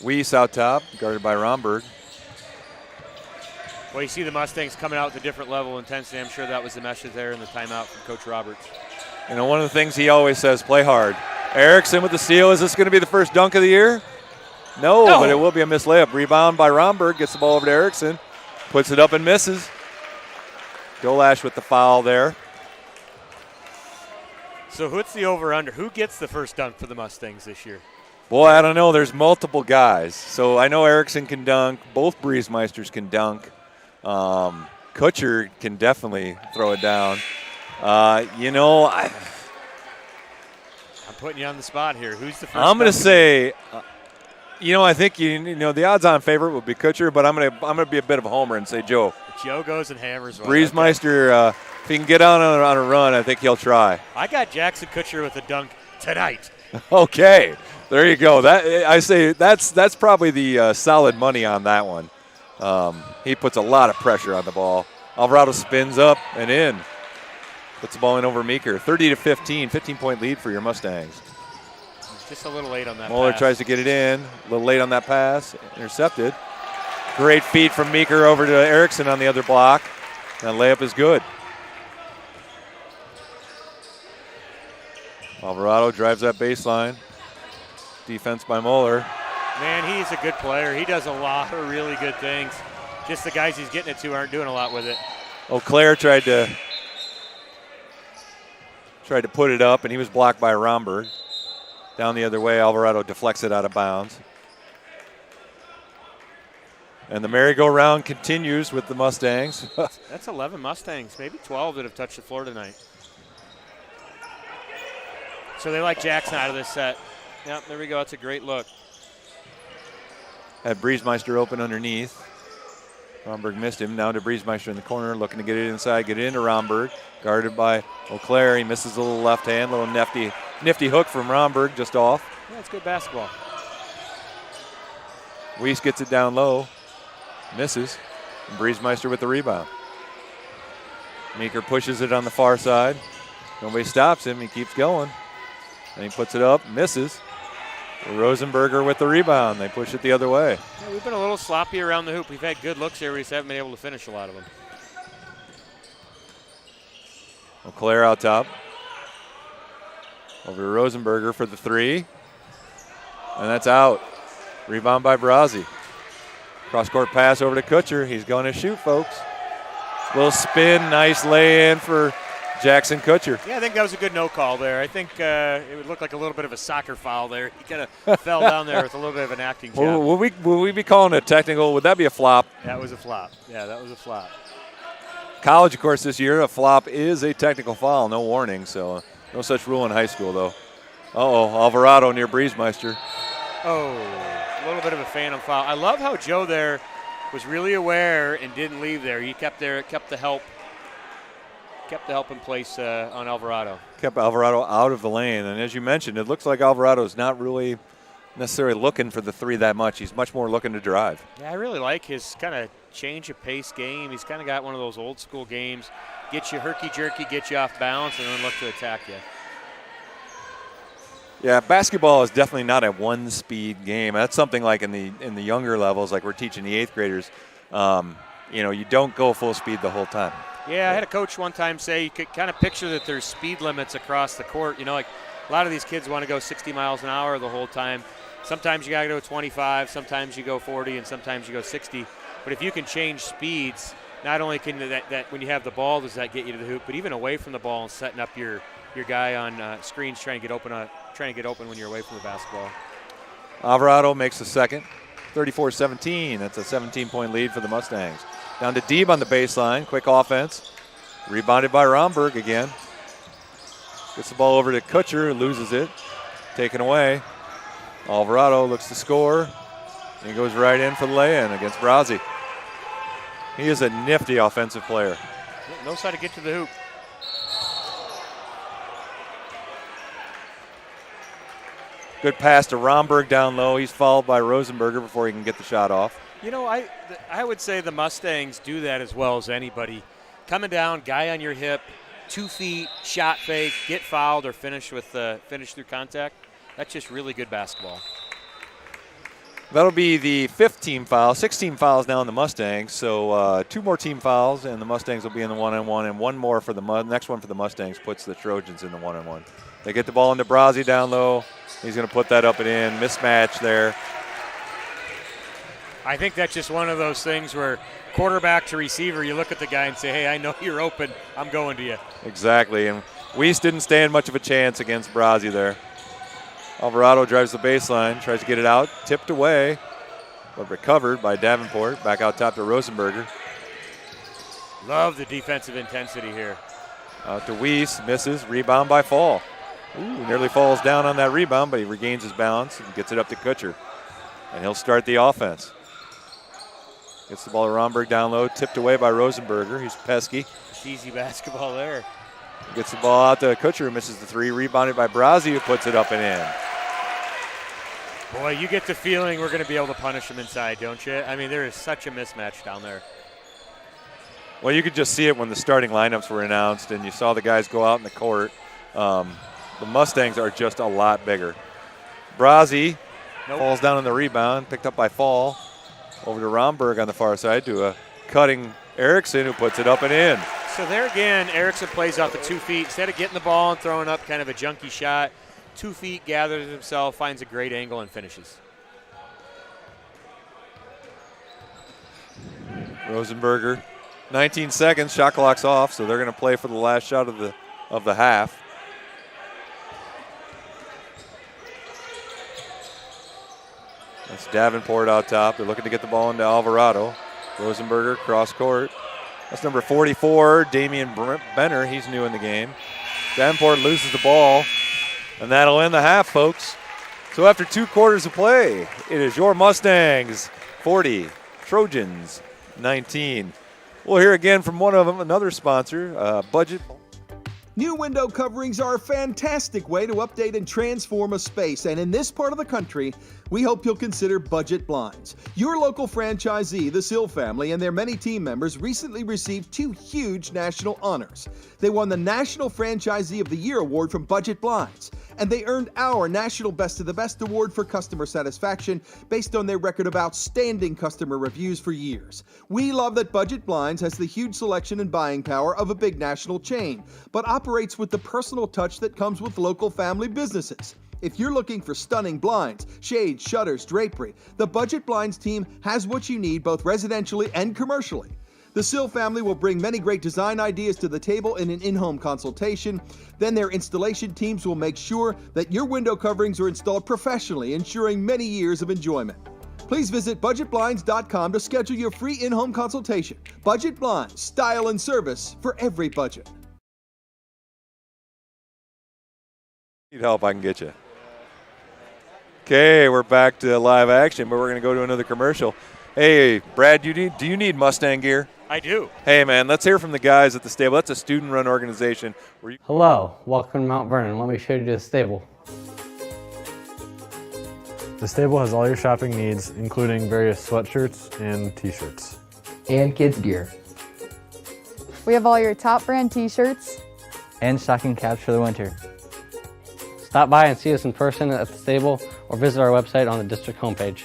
Weiss out top, guarded by Romberg. Well, you see the Mustangs coming out with a different level of intensity. I'm sure that was the message there in the timeout from Coach Roberts. You know, one of the things he always says, play hard. Erickson with the steal. Is this going to be the first dunk of the year? No, but it will be a missed layup. Rebound by Romberg. Gets the ball over to Erickson. Puts it up and misses. Dolash with the foul there. So what's the over-under? Who gets the first dunk for the Mustangs this year? Boy, I don't know. There's multiple guys. So I know Erickson can dunk. Both Briesmeisters can dunk. Kutcher can definitely throw it down. You know, I'm putting you on the spot here. Who's the first? I'm going to say, you know, I think you know the odds-on favorite would be Kutcher, but I'm gonna be a bit of a homer and say Joe. Joe goes and hammers one. Briesmeister, if he can get on a run, I think he'll try. I got Jackson Kutcher with a dunk tonight. Okay, there you go. That I say that's probably the solid money on that one. He puts a lot of pressure on the ball. Alvarado spins up and in. Puts the ball in over Meeker. 30-15, 15-point lead for your Mustangs. Just a little late on that Moeller pass. tries to get it in. A little late on that pass. Intercepted. Great feed from Meeker over to Erickson on the other block. That layup is good. Alvarado drives that baseline. Defense by Moeller. Man, he's a good player. He does a lot of really good things. Just the guys he's getting it to aren't doing a lot with it. O'Clair tried to put it up, and he was blocked by Romberg. Down the other way, Alvarado deflects it out of bounds. And the merry-go-round continues with the Mustangs. That's 11 Mustangs, maybe 12 that have touched the floor tonight. So they like Jackson out of this set. Yep, there we go. That's a great look. Had Briesmeister open underneath. Romberg missed him. Now to Briesmeister in the corner, looking to get it inside, get it into Romberg. Guarded by O'Clair. He misses a little left hand, little nifty hook from Romberg, just off. Yeah, it's good basketball. Weiss gets it down low. Misses. And Briesmeister with the rebound. Meeker pushes it on the far side. Nobody stops him. He keeps going. And he puts it up, misses. Rosenberger with the rebound. They push it the other way. Yeah, we've been a little sloppy around the hoop. We've had good looks here. We just haven't been able to finish a lot of them. LeClaire out top. Over to Rosenberger for the three. And that's out. Rebound by Brazzi. Cross-court pass over to Kutcher. He's going to shoot, folks. Little spin, nice lay-in for Jackson Kutcher. Yeah, I think that was a good no call there. I think it would look like a little bit of a soccer foul there. He kind of fell down there with a little bit of an acting job. Will we be calling it a technical? Would that be a flop? That was a flop. Yeah, that was a flop. College, of course, this year, a flop is a technical foul. No warning, so no such rule in high school, though. Alvarado near Breezemeister. Oh, a little bit of a phantom foul. I love how Joe there was really aware and didn't leave there. He kept the help in place on Alvarado. Kept Alvarado out of the lane, and as you mentioned, it looks like Alvarado's not really necessarily looking for the three that much. He's much more looking to drive. Yeah, I really like his kind of change of pace game. He's kind of got one of those old school games. Get you herky-jerky, get you off balance, and then look to attack you. Yeah, basketball is definitely not a one-speed game. That's something like in the younger levels, like we're teaching the 8th graders. You don't go full speed the whole time. Yeah, I had a coach one time say you could kind of picture that there's speed limits across the court. You know, like a lot of these kids want to go 60 miles an hour the whole time. Sometimes you got to go 25, sometimes you go 40, and sometimes you go 60. But if you can change speeds, not only can that when you have the ball, does that get you to the hoop, but even away from the ball and setting up your guy on screens trying to get open when you're away from the basketball. Alvarado makes the second, 34-17. That's a 17-point lead for the Mustangs. Down to Deeb on the baseline. Quick offense. Rebounded by Romberg again. Gets the ball over to Kutcher, loses it. Taken away. Alvarado looks to score. And he goes right in for the lay-in against Brazzi. He is a nifty offensive player. Knows how to get to the hoop. Good pass to Romberg down low. He's fouled by Rosenberger before he can get the shot off. You know, I would say the Mustangs do that as well as anybody. Coming down, guy on your hip, 2 feet, shot fake, get fouled or finish through contact. That's just really good basketball. That'll be the 5th team foul. 16 fouls now in the Mustangs. So 2 more team fouls, and the Mustangs will be in the one-on-one, and 1 more for the next one for the Mustangs puts the Trojans in the one-on-one. They get the ball into Brazzi down low. He's going to put that up and in. Mismatch there. I think that's just one of those things where quarterback to receiver, you look at the guy and say, hey, I know you're open. I'm going to you. Exactly. And Weiss didn't stand much of a chance against Brazzi there. Alvarado drives the baseline, tries to get it out, tipped away, but recovered by Davenport. Back out top to Rosenberger. Love the defensive intensity here. Out to Weiss, misses, rebound by Fall. Ooh, nearly falls down on that rebound, but he regains his balance and gets it up to Kutcher. And he'll start the offense. Gets the ball to Romberg down low, tipped away by Rosenberger. He's pesky. It's easy basketball there. Gets the ball out to Kutcher, who misses the 3, rebounded by Brazzi, who puts it up and in. Boy, you get the feeling we're going to be able to punish him inside, don't you? I mean, there is such a mismatch down there. Well, you could just see it when the starting lineups were announced and you saw the guys go out in the court. The Mustangs are just a lot bigger. Brazzi falls down on the rebound, picked up by Fall. Over to Romberg on the far side to a cutting Erickson, who puts it up and in. So there again, Erickson plays out the 2 feet. Instead of getting the ball and throwing up kind of a junky shot, 2 feet, gathers himself, finds a great angle, and finishes. Rosenberger, 19 seconds, shot clock's off, so they're going to play for the last shot of the half. That's Davenport out top. They're looking to get the ball into Alvarado. Rosenberger, cross court. That's number 44, Damian Benner. He's new in the game. Davenport loses the ball, and that'll end the half, folks. So after 2 quarters of play, it is your Mustangs 40, Trojans 19. We'll hear again from one of them, another sponsor, Budget. New window coverings are a fantastic way to update and transform a space, and in this part of the country, we hope you'll consider Budget Blinds. Your local franchisee, the Sill family, and their many team members recently received 2 huge national honors. They won the National Franchisee of the Year award from Budget Blinds, and they earned our National Best of the Best award for customer satisfaction based on their record of outstanding customer reviews for years. We love that Budget Blinds has the huge selection and buying power of a big national chain, but operates with the personal touch that comes with local family businesses. If you're looking for stunning blinds, shades, shutters, drapery, the Budget Blinds team has what you need both residentially and commercially. The Sill family will bring many great design ideas to the table in an in-home consultation. Then their installation teams will make sure that your window coverings are installed professionally, ensuring many years of enjoyment. Please visit budgetblinds.com to schedule your free in-home consultation. Budget Blinds, style and service for every budget. Need help, I can get you. Okay, we're back to live action, but we're going to go to another commercial. Hey, Brad, do you need Mustang gear? I do. Hey, man, let's hear from the guys at the stable. That's a student-run organization. Hello, welcome to Mount Vernon. Let me show you the stable. The stable has all your shopping needs, including various sweatshirts and t-shirts. And kids gear. We have all your top brand t-shirts. And stocking caps for the winter. Stop by and see us in person at the stable or visit our website on the district homepage.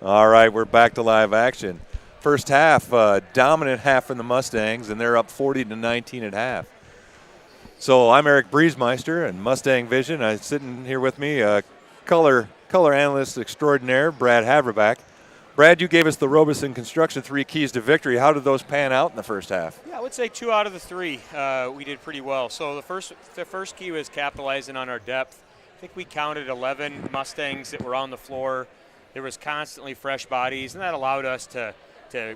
All right, we're back to live action. First half, dominant half from the Mustangs, and they're up 40-19 at half. So I'm Eric Briesmeister and Mustang Vision. I'm sitting here with me, color analyst extraordinaire, Brad Haverback. Brad, you gave us the Robeson Construction 3 keys to victory. How did those pan out in the first half? Yeah, I would say 2 out of the 3 we did pretty well. So the first key was capitalizing on our depth. I think we counted 11 Mustangs that were on the floor. There was constantly fresh bodies, and that allowed us to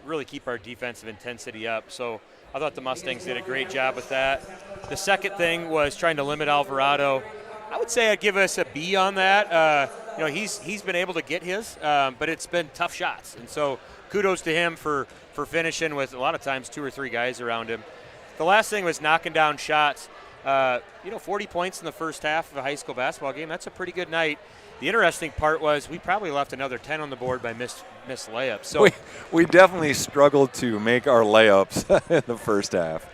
really keep our defensive intensity up. So I thought the Mustangs did a great job with that. The second thing was trying to limit Alvarado. I would say I'd give us a B on that. He's been able to get his, but it's been tough shots. And so kudos to him for finishing with a lot of times 2 or 3 guys around him. The last thing was knocking down shots. 40 points in the first half of a high school basketball game, that's a pretty good night. The interesting part was we probably left another 10 on the board by missed layups. So we definitely struggled to make our layups in the first half.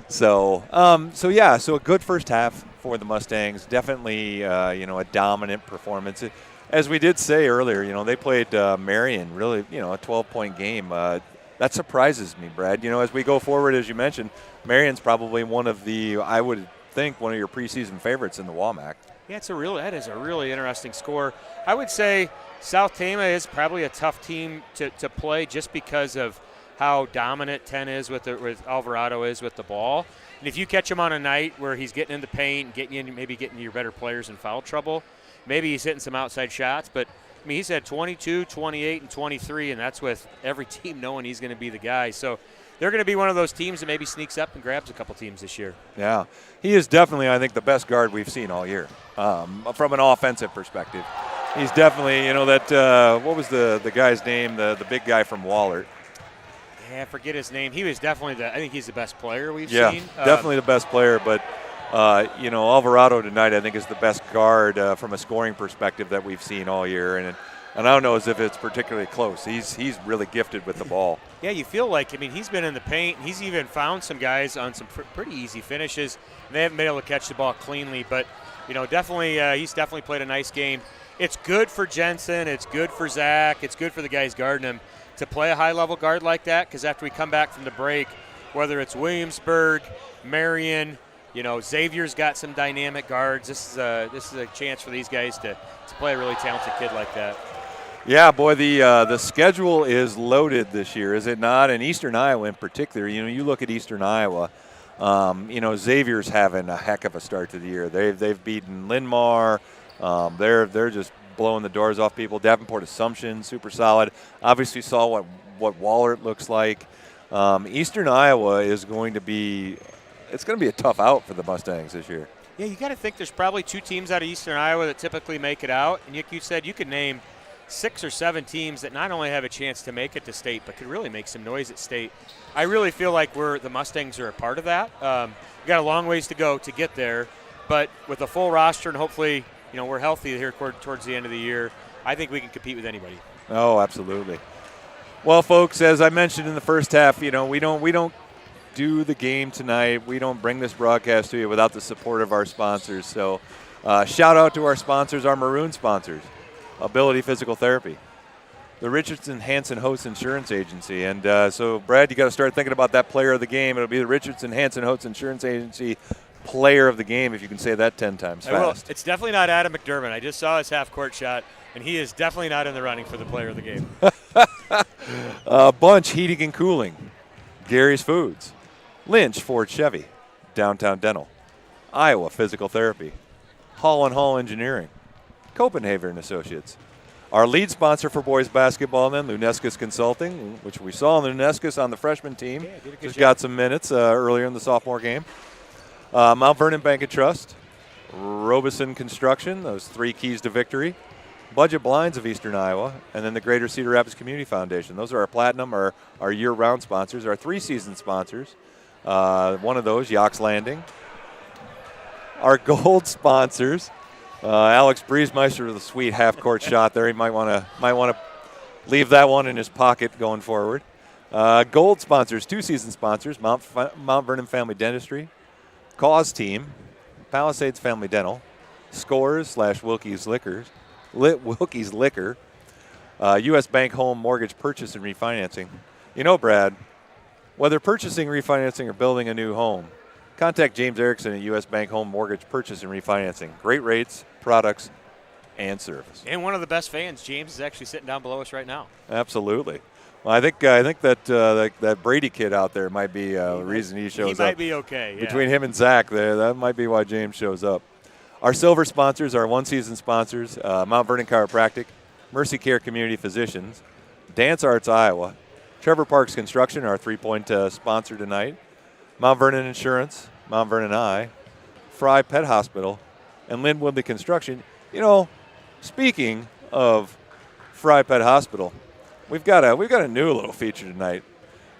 So a good first half for the Mustangs. Definitely, a dominant performance. As we did say earlier, they played Marion, really, a 12-point game. That surprises me, Brad. As we go forward, as you mentioned, Marion's probably I would think, one of your preseason favorites in the WAMAC. Yeah, that is a really interesting score. I would say South Tama is probably a tough team to play just because of how dominant 10 is with Alvarado is with the ball. And if you catch him on a night where he's getting in the paint, maybe getting your better players in foul trouble, maybe he's hitting some outside shots. But, he's had 22, 28, and 23, and that's with every team knowing he's going to be the guy. So they're going to be one of those teams that maybe sneaks up and grabs a couple teams this year. Yeah, he is definitely, I think, the best guard we've seen all year from an offensive perspective. He's definitely, what was the guy's name, the big guy from Wahlert? Yeah, I forget his name. He was definitely I think he's the best player we've seen. Yeah, definitely the best player, but Alvarado tonight I think is the best guard from a scoring perspective that we've seen all year, and I don't know as if it's particularly close. He's really gifted with the ball. Yeah, you feel like, he's been in the paint. He's even found some guys on some pretty easy finishes, and they haven't been able to catch the ball cleanly, but definitely he's definitely played a nice game. It's good for Jensen. It's good for Zach. It's good for the guys guarding him to play a high-level guard like that, because after we come back from the break, whether it's Williamsburg, Marion, Xavier's got some dynamic guards. This is a chance for these guys to play a really talented kid like that. Yeah, boy, the schedule is loaded this year, is it not? And Eastern Iowa in particular. You look at Eastern Iowa. Xavier's having a heck of a start to the year. They've beaten Linn-Mar. They're just blowing the doors off people. Davenport Assumption, super solid. Obviously saw what Wahlert looks like. Eastern Iowa is going to be a tough out for the Mustangs this year. Yeah, you got to think there's probably 2 teams out of Eastern Iowa that typically make it out. And you said you could name 6 or 7 teams that not only have a chance to make it to state, but could really make some noise at state. I really feel like the Mustangs are a part of that. We've got a long ways to go to get there, but with a full roster and hopefully, we're healthy here towards the end of the year, I think we can compete with anybody. Oh, absolutely. Well, folks, as I mentioned in the first half, we don't do the game tonight. We don't bring this broadcast to you without the support of our sponsors. So shout out to our sponsors, our maroon sponsors, Ability Physical Therapy, the Richardson Hanson Host Insurance Agency. And so, Brad, you got to start thinking about that player of the game. It'll be the Richardson Hanson Host Insurance Agency player of the game, if you can say that 10 times fast. It's definitely not Adam McDermott. I just saw his half-court shot, and he is definitely not in the running for the player of the game. Bunch Heating and Cooling, Gary's Foods, Lynch Ford Chevy, Downtown Dental, Iowa Physical Therapy, Hall & Hall Engineering, Copenhagen and Associates. Our lead sponsor for boys basketball, then, Lunescus Consulting, which we saw in Lunescus on the freshman team. Just got some minutes earlier in the sophomore game. Mount Vernon Bank and Trust, Robeson Construction, those 3 keys to victory, Budget Blinds of Eastern Iowa, and then the Greater Cedar Rapids Community Foundation. Those are our platinum, our year-round sponsors, our 3-season sponsors. One of those, Yox Landing. Our gold sponsors, Alex Briesmeister with a sweet half-court shot there. He might want to leave that one in his pocket going forward. Gold sponsors, 2-season sponsors, Mount Vernon Family Dentistry, Cause Team, Palisades Family Dental, Scores / Wilkie's Liquor, U.S. Bank Home Mortgage Purchase and Refinancing. Brad, whether purchasing, refinancing, or building a new home, contact James Erickson at U.S. Bank Home Mortgage Purchase and Refinancing. Great rates, products, and service. And one of the best fans, James, is actually sitting down below us right now. Absolutely. Well, I think that Brady kid out there might be the reason he shows up. He might be okay. Yeah. Between him and Zach there, that might be why James shows up. Our silver sponsors, our 1-season sponsors, Mount Vernon Chiropractic, Mercy Care Community Physicians, Dance Arts Iowa, Trevor Parks Construction, our 3-point sponsor tonight, Mount Vernon Insurance, Mount Vernon Eye, Fry Pet Hospital, and Lynn Woodley Construction. Speaking of Fry Pet Hospital, we've got a new little feature tonight,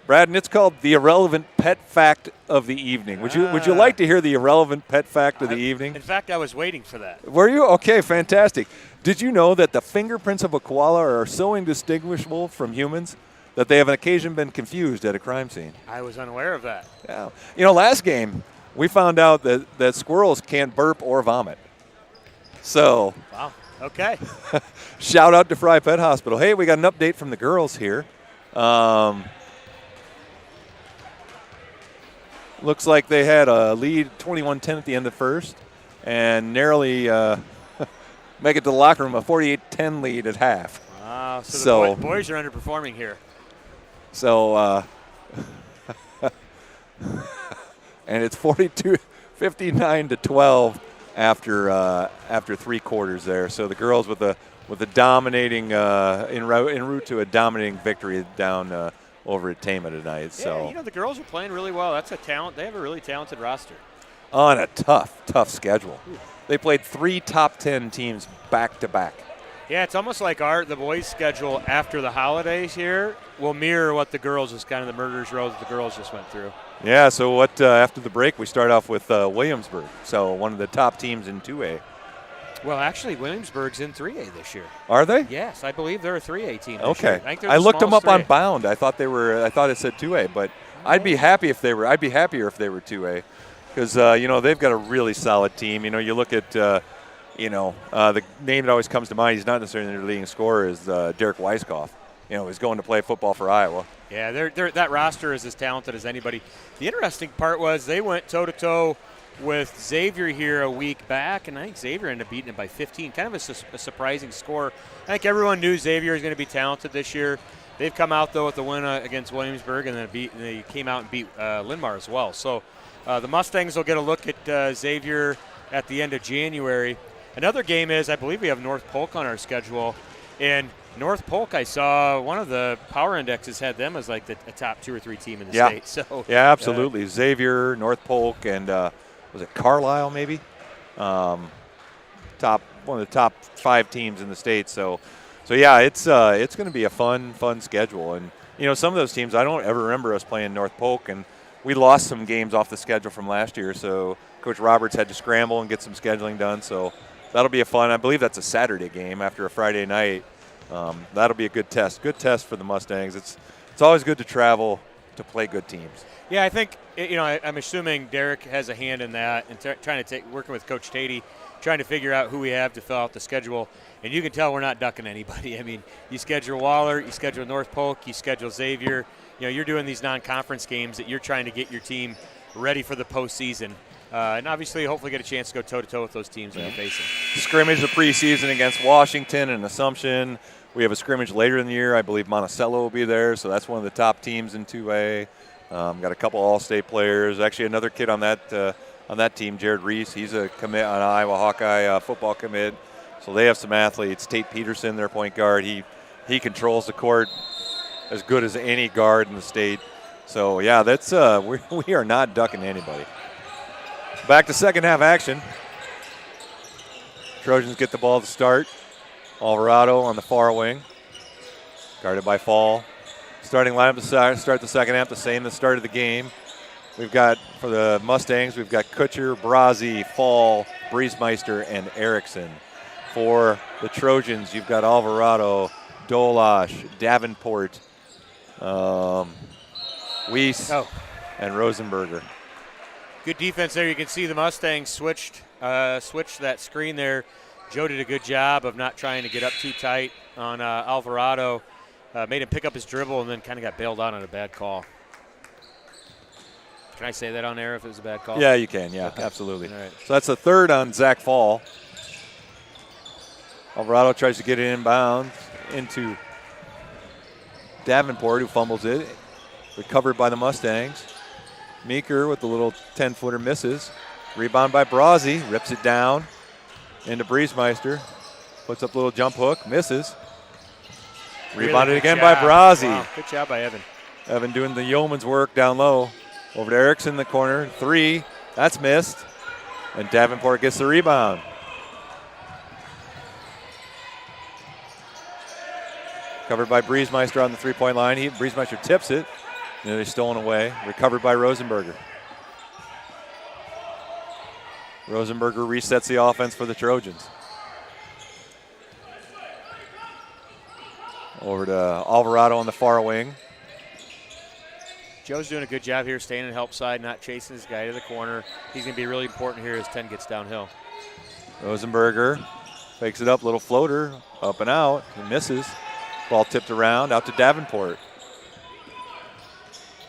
Brad, and it's called the Irrelevant Pet Fact of the Evening. Would you like to hear the Irrelevant Pet Fact of the Evening? In fact, I was waiting for that. Were you? Okay, fantastic. Did you know that the fingerprints of a koala are so indistinguishable from humans that they have on occasion been confused at a crime scene? I was unaware of that. Yeah. Last game, we found out that squirrels can't burp or vomit. So. Wow. Okay. Shout out to Fry Pet Hospital. Hey, we got an update from the girls here. Looks like they had a lead 21-10 at the end of the first and narrowly make it to the locker room, a 48-10 lead at half. Wow, so the boys are underperforming here. So, and it's 59-12 after 3 quarters there. So the girls with a dominating en route to a dominating victory down over at Tama tonight. So the girls are playing really well. That's a talent. They have a really talented roster. On a tough schedule. Ooh. They played 3 top 10 teams back to back. Yeah, it's almost like the boys' schedule after the holidays here will mirror what the girls is kind of the murderer's row that the girls just went through. Yeah, so after the break, we start off with Williamsburg, so one of the top teams in 2A. Well, actually, Williamsburg's in 3A this year. Are they? Yes, I believe they're a 3A team this okay. year. I looked them up 3A. On Bound. I thought it said 2A, but I'd be happier if they were 2A because they've got a really solid team. You look at the name that always comes to mind. He's not necessarily their leading scorer is Derek Weiskopf. He's going to play football for Iowa. Yeah, that roster is as talented as anybody. The interesting part was they went toe-to-toe with Xavier here a week back, and I think Xavier ended up beating it by 15. Kind of a surprising score. I think everyone knew Xavier was going to be talented this year. They've come out, though, with the win against Williamsburg, and then they came out and beat Linmar as well. So the Mustangs will get a look at Xavier at the end of January. Another game is, I believe we have North Polk on our schedule, and North Polk, I saw one of the power indexes had them as like a top 2 or 3 team in the state. So yeah, absolutely. Xavier, North Polk, and was it Carlisle maybe? One of the top 5 teams in the state. So So yeah, it's going to be a fun schedule. And some of those teams I don't ever remember us playing North Polk, and we lost some games off the schedule from last year. So Coach Roberts had to scramble and get some scheduling done. So that'll be a fun. I believe that's a Saturday game after a Friday night. That'll be a good test. Good test for the Mustangs. It's always good to travel to play good teams. Yeah, I think I'm assuming Derek has a hand in that and trying to working with Coach Tatey, trying to figure out who we have to fill out the schedule. And you can tell we're not ducking anybody. I mean, you schedule Waller, you schedule North Polk, you schedule Xavier. You're doing these non-conference games that you're trying to get your team ready for the postseason. And obviously, hopefully get a chance to go toe-to-toe with those teams when you face them. Scrimmage the preseason against Washington and Assumption. We have a scrimmage later in the year. I believe Monticello will be there, so that's one of the top teams in 2A. Got a couple All-State players. Actually, another kid on that team, Jared Reese. He's a commit on Iowa Hawkeye football commit. So they have some athletes. Tate Peterson, their point guard. He controls the court as good as any guard in the state. So yeah, that's we are not ducking anybody. Back to second half action. Trojans get the ball to start. Alvarado on the far wing, guarded by Fall. Starting lineup to start the second half, the same as started the game. We've got, for the Mustangs, we've got Kutcher, Brazzi, Fall, Briesmeister, and Erickson. For the Trojans, you've got Alvarado, Dolash, Davenport, Weiss, and Rosenberger. Good defense there. You can see the Mustangs switched that screen there. Joe did a good job of not trying to get up too tight on Alvarado. Made him pick up his dribble and then kind of got bailed out on a bad call. Can I say that on air if it was a bad call? Yeah, you can. Yeah, okay. Absolutely. All right. So that's the third on Zach Fall. Alvarado tries to get it inbound into Davenport, who fumbles it. Recovered by the Mustangs. Meeker with the little 10-footer misses. Rebound by Brazzi. Rips it down into Briesmeister. Puts up a little jump hook. Misses. Rebounded again by Brazzi. Wow. Good job by Evan. Evan doing the yeoman's work down low. Over to Erickson in the corner. 3. That's missed. And Davenport gets the rebound. Covered by Briesmeister on the three-point line. Briesmeister tips it. Nearly stolen away. Recovered by Rosenberger. Rosenberger resets the offense for the Trojans. Over to Alvarado on the far wing. Joe's doing a good job here staying in help side, not chasing his guy to the corner. He's going to be really important here as 10 gets downhill. Rosenberger fakes it up, little floater, up and out. He misses. Ball tipped around, out to Davenport.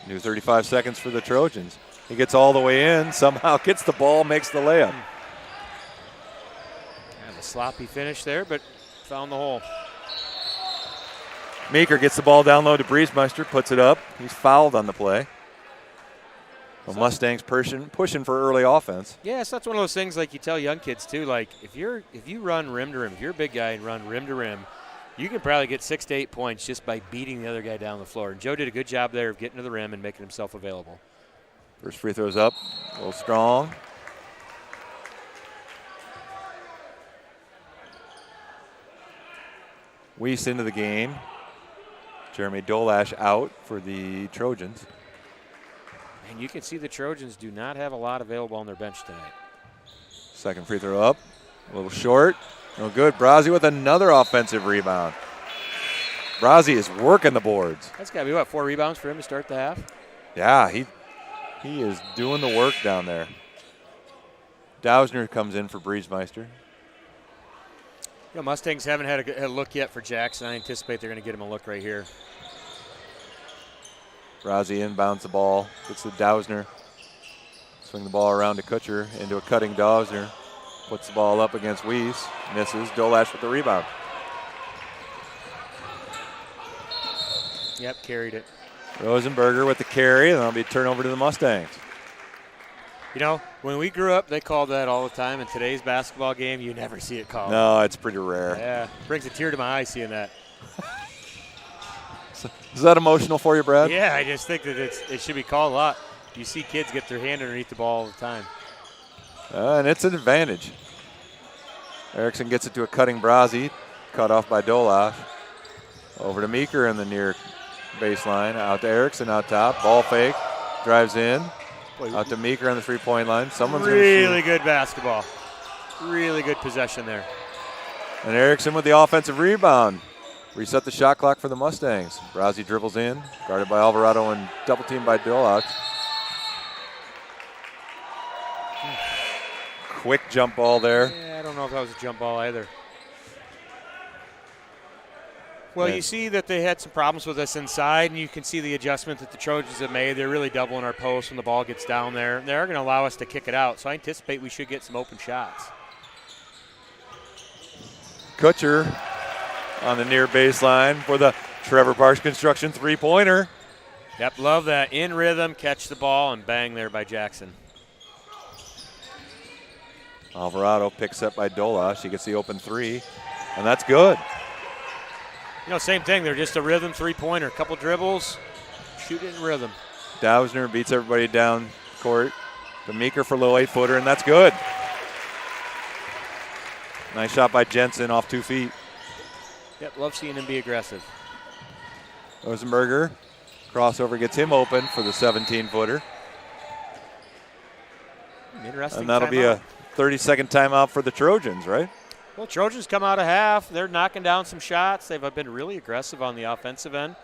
New 35 seconds for the Trojans. He gets all the way in, somehow gets the ball, makes the layup. And a sloppy finish there, but found the hole. Meeker gets the ball down low to Briesmeister, puts it up. He's fouled on the play. The Mustangs pushing for early offense. Yeah, so that's one of those things like you tell young kids too. Like if you run rim to rim, if you're a big guy and run rim to rim, you can probably get 6 to 8 points just by beating the other guy down the floor. And Joe did a good job there of getting to the rim and making himself available. First free throw's up, a little strong. Weiss into the game. Jeremy Dolash out for the Trojans. And you can see the Trojans do not have a lot available on their bench tonight. Second free throw up, a little short. No good. Brazzi with another offensive rebound. Brazzi is working the boards. That's got to be, 4 rebounds for him to start the half? Yeah, he is doing the work down there. Dausner comes in for Briesmeister. Mustangs haven't had a look yet for Jackson. I anticipate they're going to get him a look right here. Brazzi inbounds the ball, gets to Dausner. Swing the ball around to Kutcher into a cutting Dausner. Puts the ball up against Weiss, misses. Dolash with the rebound. Yep, carried it. Rosenberger with the carry, and that'll be a turnover to the Mustangs. When we grew up, they called that all the time. In today's basketball game, you never see it called. No, it's pretty rare. Yeah, brings a tear to my eye seeing that. Is that emotional for you, Brad? Yeah, I just think that it should be called a lot. You see kids get their hand underneath the ball all the time. And it's an advantage. Erickson gets it to a cutting Brazzi. cut off by Doloff. Over to Meeker in the near baseline. Out to Erickson out top. Ball fake. Drives in. Out to Meeker on the 3-point line. Someone's really good basketball. Really good possession there. And Erickson with the offensive rebound. Reset the shot clock for the Mustangs. Brazzi dribbles in. Guarded by Alvarado and double teamed by Doloff. Quick jump ball there. Yeah, I don't know if that was a jump ball either. Well, you see that they had some problems with us inside, and you can see the adjustment that the Trojans have made. They're really doubling our post when the ball gets down there. They're going to allow us to kick it out, so I anticipate we should get some open shots. Kutcher on the near baseline for the Trevor Parks Construction 3-pointer. Yep, love that. In rhythm, catch the ball, and bang there by Jackson. Alvarado picks up by Doloff. She gets the open 3, and that's good. You know, same thing. They're just a rhythm 3-pointer. A couple dribbles, shoot it in rhythm. Dausner beats everybody down court. The Meeker for a little 8-footer, and that's good. Nice shot by Jensen off 2 feet. Yep, love seeing him be aggressive. Rosenberger, crossover gets him open for the 17-footer. Interesting. And that'll be a 30-second timeout for the Trojans, right? Well, Trojans come out of half. They're knocking down some shots. They've been really aggressive on the offensive end.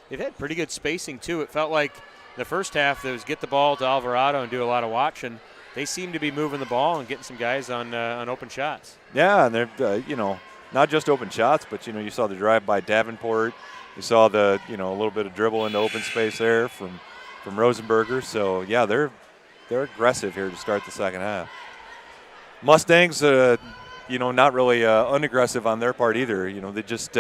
They've had pretty good spacing, too. It felt like the first half there was get the ball to Alvarado and do a lot of watching. They seem to be moving the ball and getting some guys on open shots. Yeah, and they're, not just open shots, but, you saw the drive by Davenport. You saw the, a little bit of dribble into open space there from Rosenberger. So, yeah, they're aggressive here to start the second half. Mustangs, not really unaggressive on their part either. They just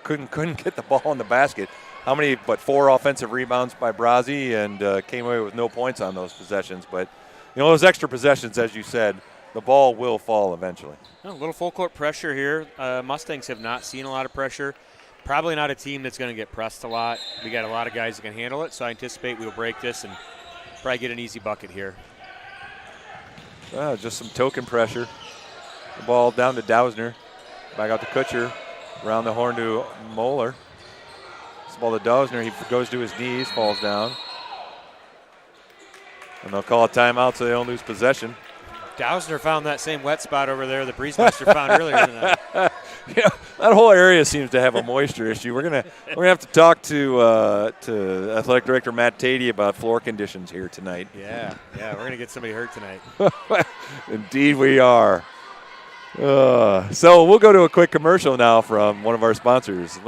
couldn't get the ball in the basket. How many, 4 offensive rebounds by Brazzi and came away with no points on those possessions. But, those extra possessions, as you said, the ball will fall eventually. A little full court pressure here. Mustangs have not seen a lot of pressure. Probably not a team that's going to get pressed a lot. We got a lot of guys that can handle it, so I anticipate we'll break this and probably get an easy bucket here. Just some token pressure. The ball down to Dausner. Back out to Kutcher. Around the horn to Moeller. This ball to Dausner. He goes to his knees, falls down. And they'll call a timeout so they don't lose possession. Dausner found that same wet spot over there the Breeze Master found earlier tonight. Yeah, that whole area seems to have a moisture issue. We're gonna have to talk to athletic director Matt Tatey about floor conditions here tonight. Yeah, we're gonna get somebody hurt tonight. Indeed, we are. So we'll go to a quick commercial now from one of our sponsors.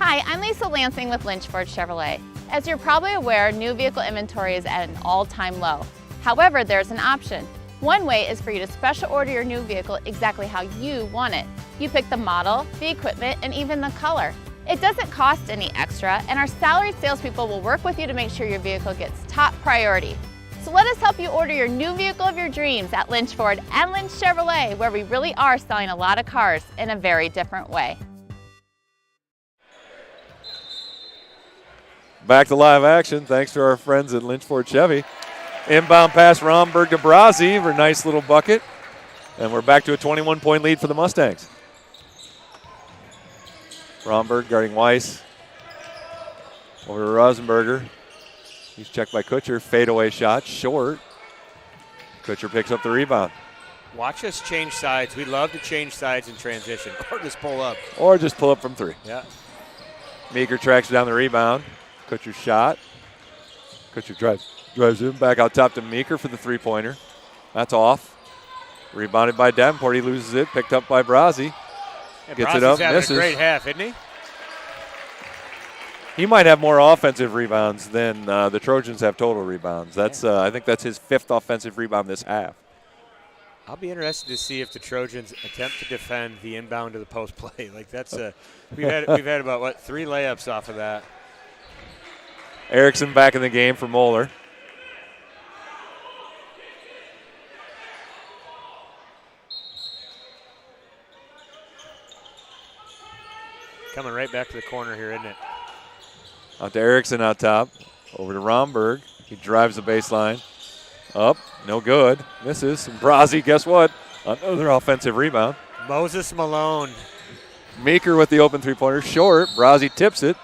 Hi, I'm Lisa Lansing with Lynchford Chevrolet. As you're probably aware, new vehicle inventory is at an all-time low. However, there's an option. One way is for you to special order your new vehicle exactly how you want it. You pick the model, the equipment, and even the color. It doesn't cost any extra, and our salaried salespeople will work with you to make sure your vehicle gets top priority. So let us help you order your new vehicle of your dreams at Lynch Ford and Lynch Chevrolet, where we really are selling a lot of cars in a very different way. Back to live action, thanks to our friends at Lynch Ford Chevy. Inbound pass, Romberg to Brazzi for a nice little bucket. And we're back to a 21-point lead for the Mustangs. Romberg guarding Weiss. Over to Rosenberger. He's checked by Kutcher. Fadeaway shot, short. Kutcher picks up the rebound. Watch us change sides. We love to change sides in transition. Or just pull up. Or just pull up from 3. Yeah. Meeker tracks down the rebound. Kutcher's shot. Kutcher drives in. Back out top to Meeker for the 3-pointer. That's off. Rebounded by Davenport. He loses it. Picked up by Brazzi. Gets it up. Having misses. a great half, isn't he? He might have more offensive rebounds than the Trojans have total rebounds. That's I think that's his 5th offensive rebound this half. I'll be interested to see if the Trojans attempt to defend the inbound to the post play. Like that's we've had about 3 layups off of that. Erickson back in the game for Moeller. Coming right back to the corner here, isn't it? Out to Erickson out top. Over to Romberg. He drives the baseline. Up. No good. Misses. And Brazzi, guess what? Another offensive rebound. Moses Malone Meeker with the open three-pointer. Short. Brazzi tips it.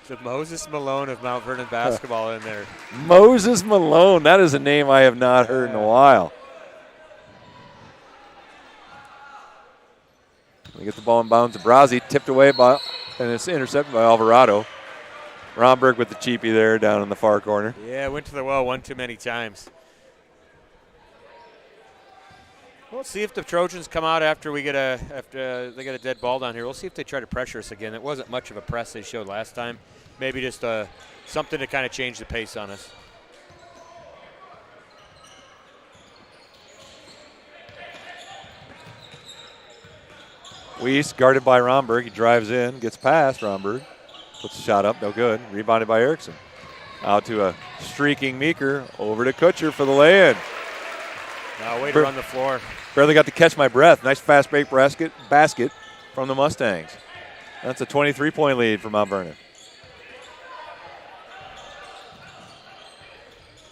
The Moses Malone of Mount Vernon basketball in there. Moses Malone. That is a name I have not heard in a while. We get the ball in bounds to Brazzi. Tipped away by, and it's intercepted by Alvarado. Romberg with the cheapie there down in the far corner. Yeah, went to the well one too many times. We'll see if the Trojans come out after they get a dead ball down here. We'll see if they try to pressure us again. It wasn't much of a press they showed last time. Maybe just something to kind of change the pace on us. Weiss guarded by Romberg. He drives in, gets past Romberg. Puts the shot up, no good. Rebounded by Erickson. Out to a streaking Meeker. Over to Kutcher for the lay-in. Way to run the floor. Barely got to catch my breath. Nice fast break basket from the Mustangs. That's a 23-point lead for Mount Vernon.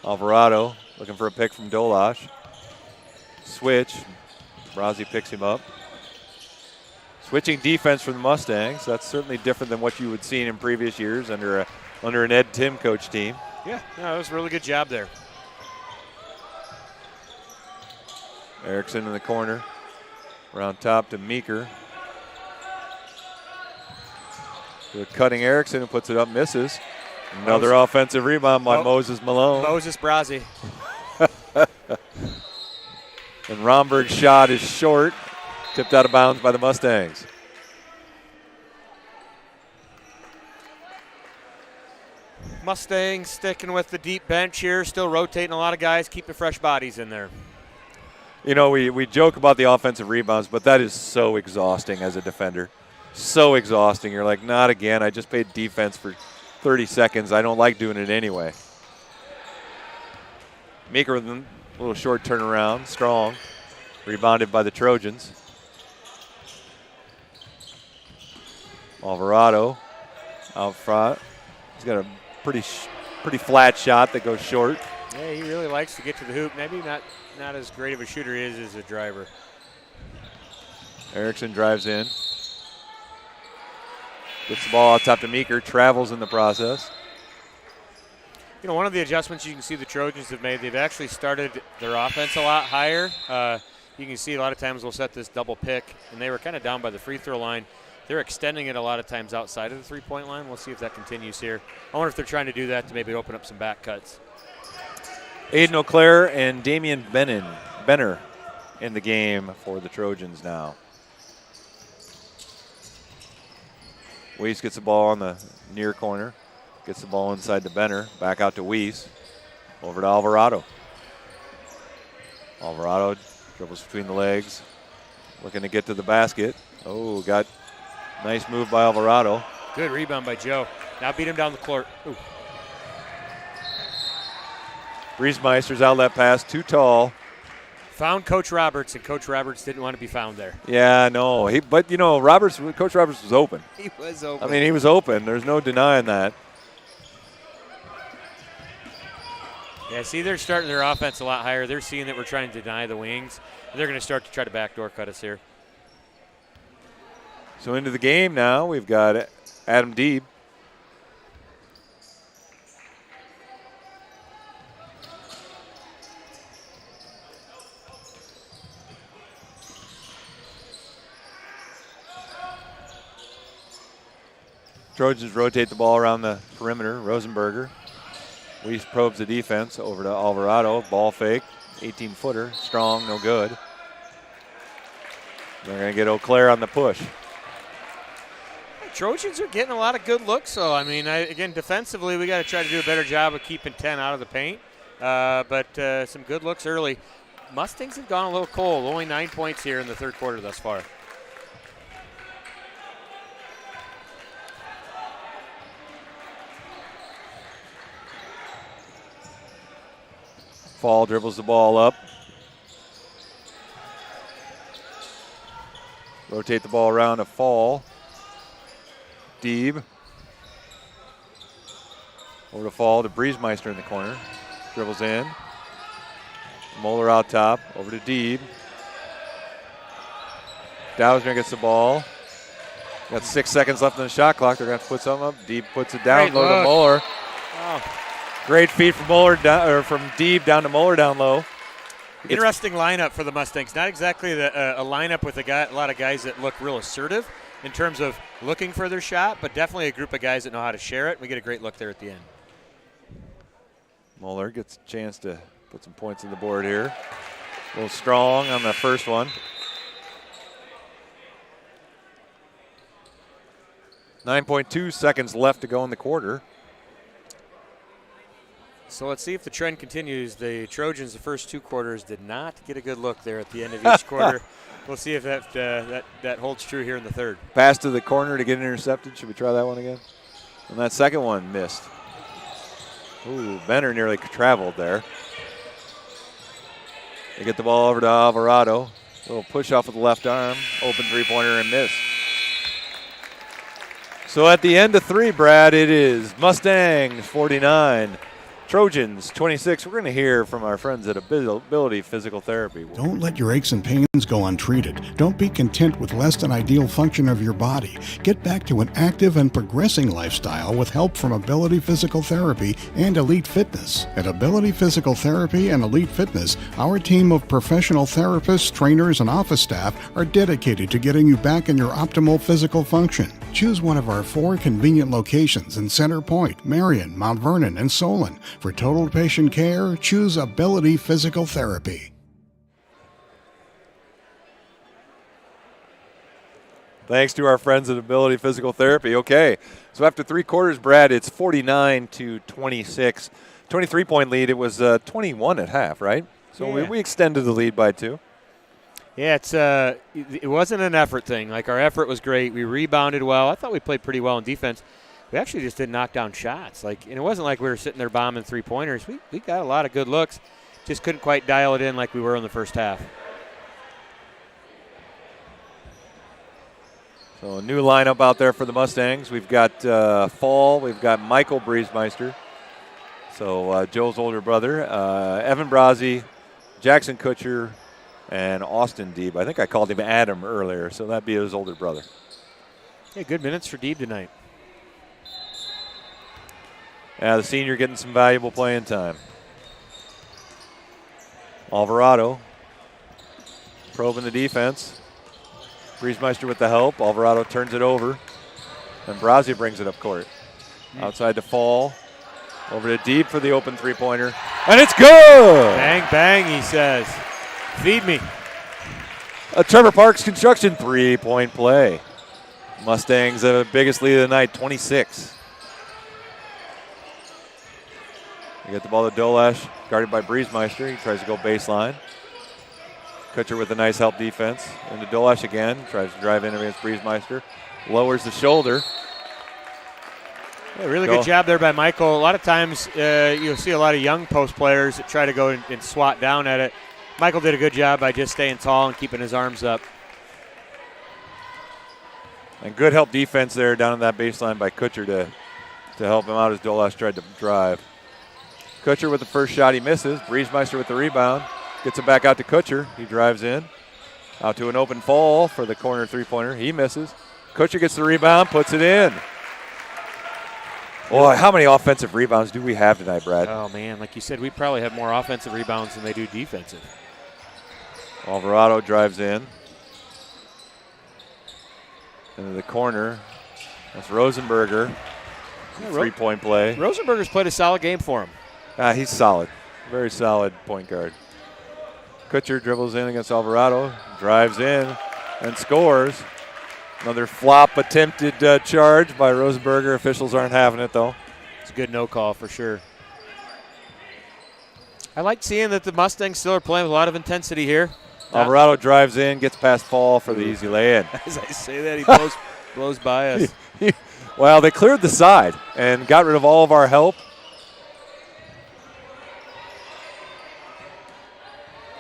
Alvarado looking for a pick from Dolash. Switch. Brazzi picks him up. Switching defense for the Mustangs. That's certainly different than what you would see in previous years under an Ed Tim coach team. Yeah, that was a really good job there. Erickson in the corner. Around top to Meeker. To a cutting Erickson who puts it up, misses. Another offensive rebound by Moses Malone. Moses Brazzi. And Romberg's shot is short. Tipped out of bounds by the Mustangs. Mustangs sticking with the deep bench here, still rotating a lot of guys, keeping fresh bodies in there. You know, we joke about the offensive rebounds, but that is so exhausting as a defender. So exhausting. You're like, not again. I just played defense for 30 seconds. I don't like doing it anyway. Meeker with a little short turnaround. Strong. Rebounded by the Trojans. Alvarado out front. He's got a pretty flat shot that goes short. Yeah, he really likes to get to the hoop. Maybe not as great of a shooter he is as a driver. Erickson drives in. Gets the ball out top to Meeker. Travels in the process. You know, one of the adjustments you can see the Trojans have made, they've actually started their offense a lot higher. You can see a lot of times we'll set this double pick, and they were kind of down by the free throw line. They're extending it a lot of times outside of the three-point line. We'll see if that continues here. I wonder if they're trying to do that to maybe open up some back cuts. Aiden O'Clair and Damian Benner in the game for the Trojans now. Weiss gets the ball on the near corner. Gets the ball inside to Benner. Back out to Weiss. Over to Alvarado. Alvarado dribbles between the legs. Looking to get to the basket. Oh, got nice move by Alvarado. Good rebound by Joe. Now beat him down the court. Ooh. Briesmeister's outlet pass, too tall. Found Coach Roberts, and Coach Roberts didn't want to be found there. Yeah, no. But, you know, Coach Roberts was open. He was open. I mean, he was open. There's no denying that. Yeah, see, they're starting their offense a lot higher. They're seeing that we're trying to deny the wings. They're going to start to try to backdoor cut us here. So into the game now, we've got Adam Deeb. Trojans rotate the ball around the perimeter. Rosenberger. Weiss probes the defense over to Alvarado. Ball fake. 18-footer. Strong, no good. They're going to get O'Clair on the push. Trojans are getting a lot of good looks, so, I mean, again, defensively, we got to try to do a better job of keeping 10 out of the paint. But some good looks early. Mustangs have gone a little cold. Only 9 points here in the third quarter thus far. Fall dribbles the ball up. Rotate the ball around to Fall. Deeb. Over to Fall to Briesmeister in the corner. Dribbles in. Moeller out top. Over to Deeb. Dowsner gets the ball. Got 6 seconds left in the shot clock. They're going to have to put something up. Deeb puts it down Great low to look. Muller. Oh. Great feed from Muller, from Deeb down to Muller down low. Interesting lineup for the Mustangs. Not exactly a lineup with a lot of guys that look real assertive in terms of looking for their shot, but definitely a group of guys that know how to share it. We get a great look there at the end. Muller gets a chance to put some points on the board here. A little strong on the first one. 9.2 seconds left to go in the quarter. So let's see if the trend continues. The Trojans, the first 2 quarters, did not get a good look there at the end of each quarter. We'll see if that holds true here in the third. Pass to the corner to get intercepted. Should we try that one again? And that second one missed. Ooh, Benner nearly traveled there. They get the ball over to Alvarado. A little push off with the left arm. Open three-pointer and miss. So at the end of 3, Brad, it is Mustangs 49, Trojans 26. We're going to hear from our friends at Ability Physical Therapy. Don't let your aches and pains go untreated. Don't be content with less than ideal function of your body. Get back to an active and progressing lifestyle with help from Ability Physical Therapy and Elite Fitness. At Ability Physical Therapy and Elite Fitness, our team of professional therapists, trainers, and office staff are dedicated to getting you back in your optimal physical function. Choose one of our 4 convenient locations in Center Point, Marion, Mount Vernon, and Solon. For total patient care, choose Ability Physical Therapy. Thanks to our friends at Ability Physical Therapy. Okay, so after 3 quarters, Brad, it's 49-26. 23-point lead. It was 21 at half, right? So yeah. we extended the lead by 2. Yeah, it wasn't an effort thing. Like, our effort was great. We rebounded well. I thought we played pretty well in defense. We actually just didn't knock down shots. And it wasn't like we were sitting there bombing 3-pointers. We got a lot of good looks. Just couldn't quite dial it in like we were in the first half. So a new lineup out there for the Mustangs. We've got Fall. We've got Michael Briesmeister. So Joe's older brother. Evan Brazzi, Jackson Kutcher, and Austin Deeb. I think I called him Adam earlier, so that'd be his older brother. Yeah, good minutes for Deeb tonight. Yeah, the senior getting some valuable playing time. Alvarado probing the defense. Briesmeister with the help. Alvarado turns it over, and Brazzi brings it up court. Outside to Fall. Over to Deeb for the open 3-pointer, and it's good! Bang, bang, he says. Feed me. A Trevor Parks Construction 3-point play. Mustangs have the biggest lead of the night, 26. They get the ball to Dolash, guarded by Briesmeister. He tries to go baseline. Kutcher with a nice help defense. Into Dolash again. Tries to drive in against Briesmeister. Lowers the shoulder. Yeah, really good job there by Michael. A lot of times you'll see a lot of young post players that try to go and swat down at it. Michael did a good job by just staying tall and keeping his arms up. And good help defense there down on that baseline by Kutcher to help him out as Dolash tried to drive. Kutcher with the first shot, he misses. Briesmeister with the rebound. Gets it back out to Kutcher. He drives in. Out to an open Fall for the corner 3-pointer. He misses. Kutcher gets the rebound, puts it in. Boy, how many offensive rebounds do we have tonight, Brad? Oh, man, like you said, we probably have more offensive rebounds than they do defensive. Alvarado drives in. Into the corner. That's Rosenberger. Yeah, 3-point play. Rosenberger's played a solid game for him. He's solid. Very solid point guard. Kutcher dribbles in against Alvarado. Drives in and scores. Another flop attempted charge by Rosenberger. Officials aren't having it, though. It's a good no call for sure. I like seeing that the Mustangs still are playing with a lot of intensity here. Alvarado drives in, gets past Fall for the easy lay-in. As I say that, he blows by us. Well, they cleared the side and got rid of all of our help.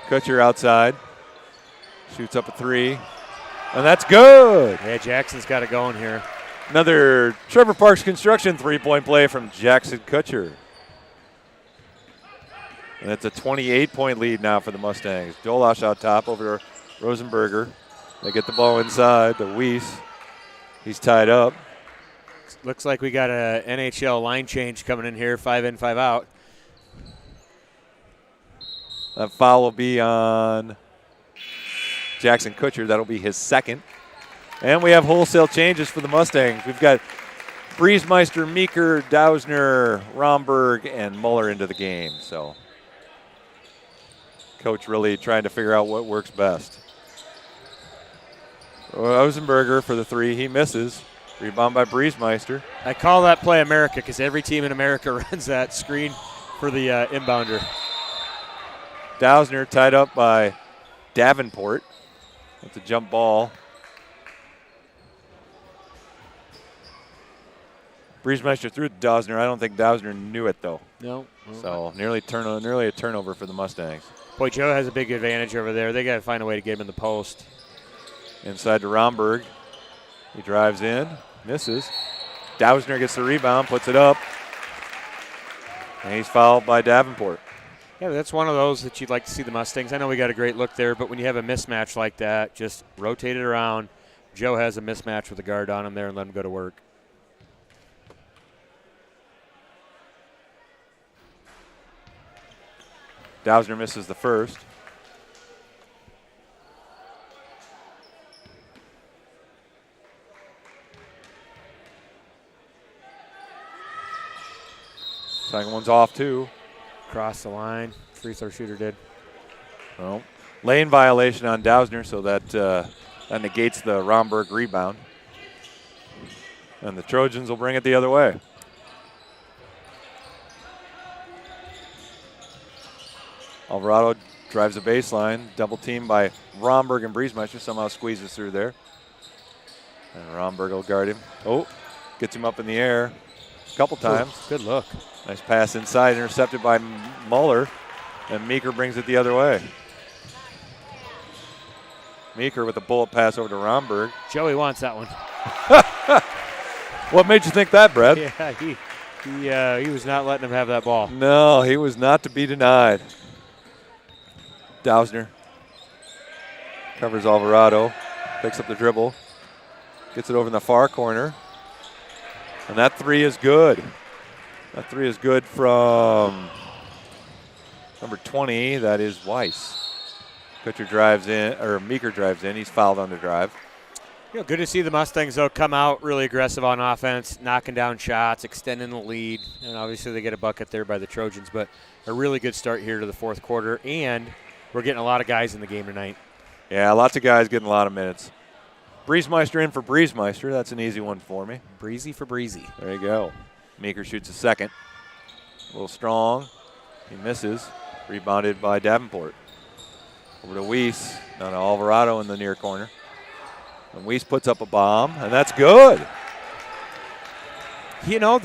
Kutcher outside. Shoots up a 3. And that's good. Yeah, Jackson's got it going here. Another Trevor Parks Construction 3-point play from Jackson Kutcher. And it's a 28-point lead now for the Mustangs. Dolash out top over to Rosenberger. They get the ball inside to Weiss. He's tied up. Looks like we got a NHL line change coming in here, 5 in, 5 out. That foul will be on Jackson Kutcher. That'll be his second. And we have wholesale changes for the Mustangs. We've got Briesmeister, Meeker, Dausner, Romberg, and Muller into the game. So coach really trying to figure out what works best. Rosenberger for the three. He misses. Rebound by Briesmeister. I call that play America because every team in America runs that screen for the inbounder. Dausner tied up by Davenport. That's a jump ball. Briesmeister threw it to Dausner. I don't think Dausner knew it, though. No. So nearly a turnover for the Mustangs. Boy, Joe has a big advantage over there. They got to find a way to get him in the post. Inside to Romberg. He drives in, misses. Dausner gets the rebound, puts it up. And he's fouled by Davenport. Yeah, that's one of those that you'd like to see the Mustangs. I know we got a great look there, but when you have a mismatch like that, just rotate it around. Joe has a mismatch with the guard on him there and let him go to work. Dausner misses the first. Second one's off, too. Cross the line. Free throw shooter did. Well, lane violation on Dausner, so that negates the Romberg rebound. And the Trojans will bring it the other way. Alvarado drives the baseline. Double team by Romberg and Briesmeister. Somehow squeezes through there. And Romberg will guard him. Oh, gets him up in the air a couple times. Good look. Nice pass inside, intercepted by Muller. And Meeker brings it the other way. Meeker with a bullet pass over to Romberg. Joey wants that one. What made you think that, Brad? Yeah, he was not letting him have that ball. No, he was not to be denied. Dausner covers Alvarado, picks up the dribble, gets it over in the far corner. And that three is good. That three is good from number 20. That is Weiss. Kutcher drives in, or Meeker drives in. He's fouled on the drive. You know, good to see the Mustangs, though, come out really aggressive on offense, knocking down shots, extending the lead. And obviously they get a bucket there by the Trojans. But a really good start here to the fourth quarter. And we're getting a lot of guys in the game tonight. Yeah, lots of guys getting a lot of minutes. Briesmeister in for Briesmeister. That's an easy one for me. Breezy for Breezy. There you go. Meeker shoots a second. A little strong. He misses. Rebounded by Davenport. Over to Weiss. Down to Alvarado in the near corner. And Weiss puts up a bomb, and that's good. You know,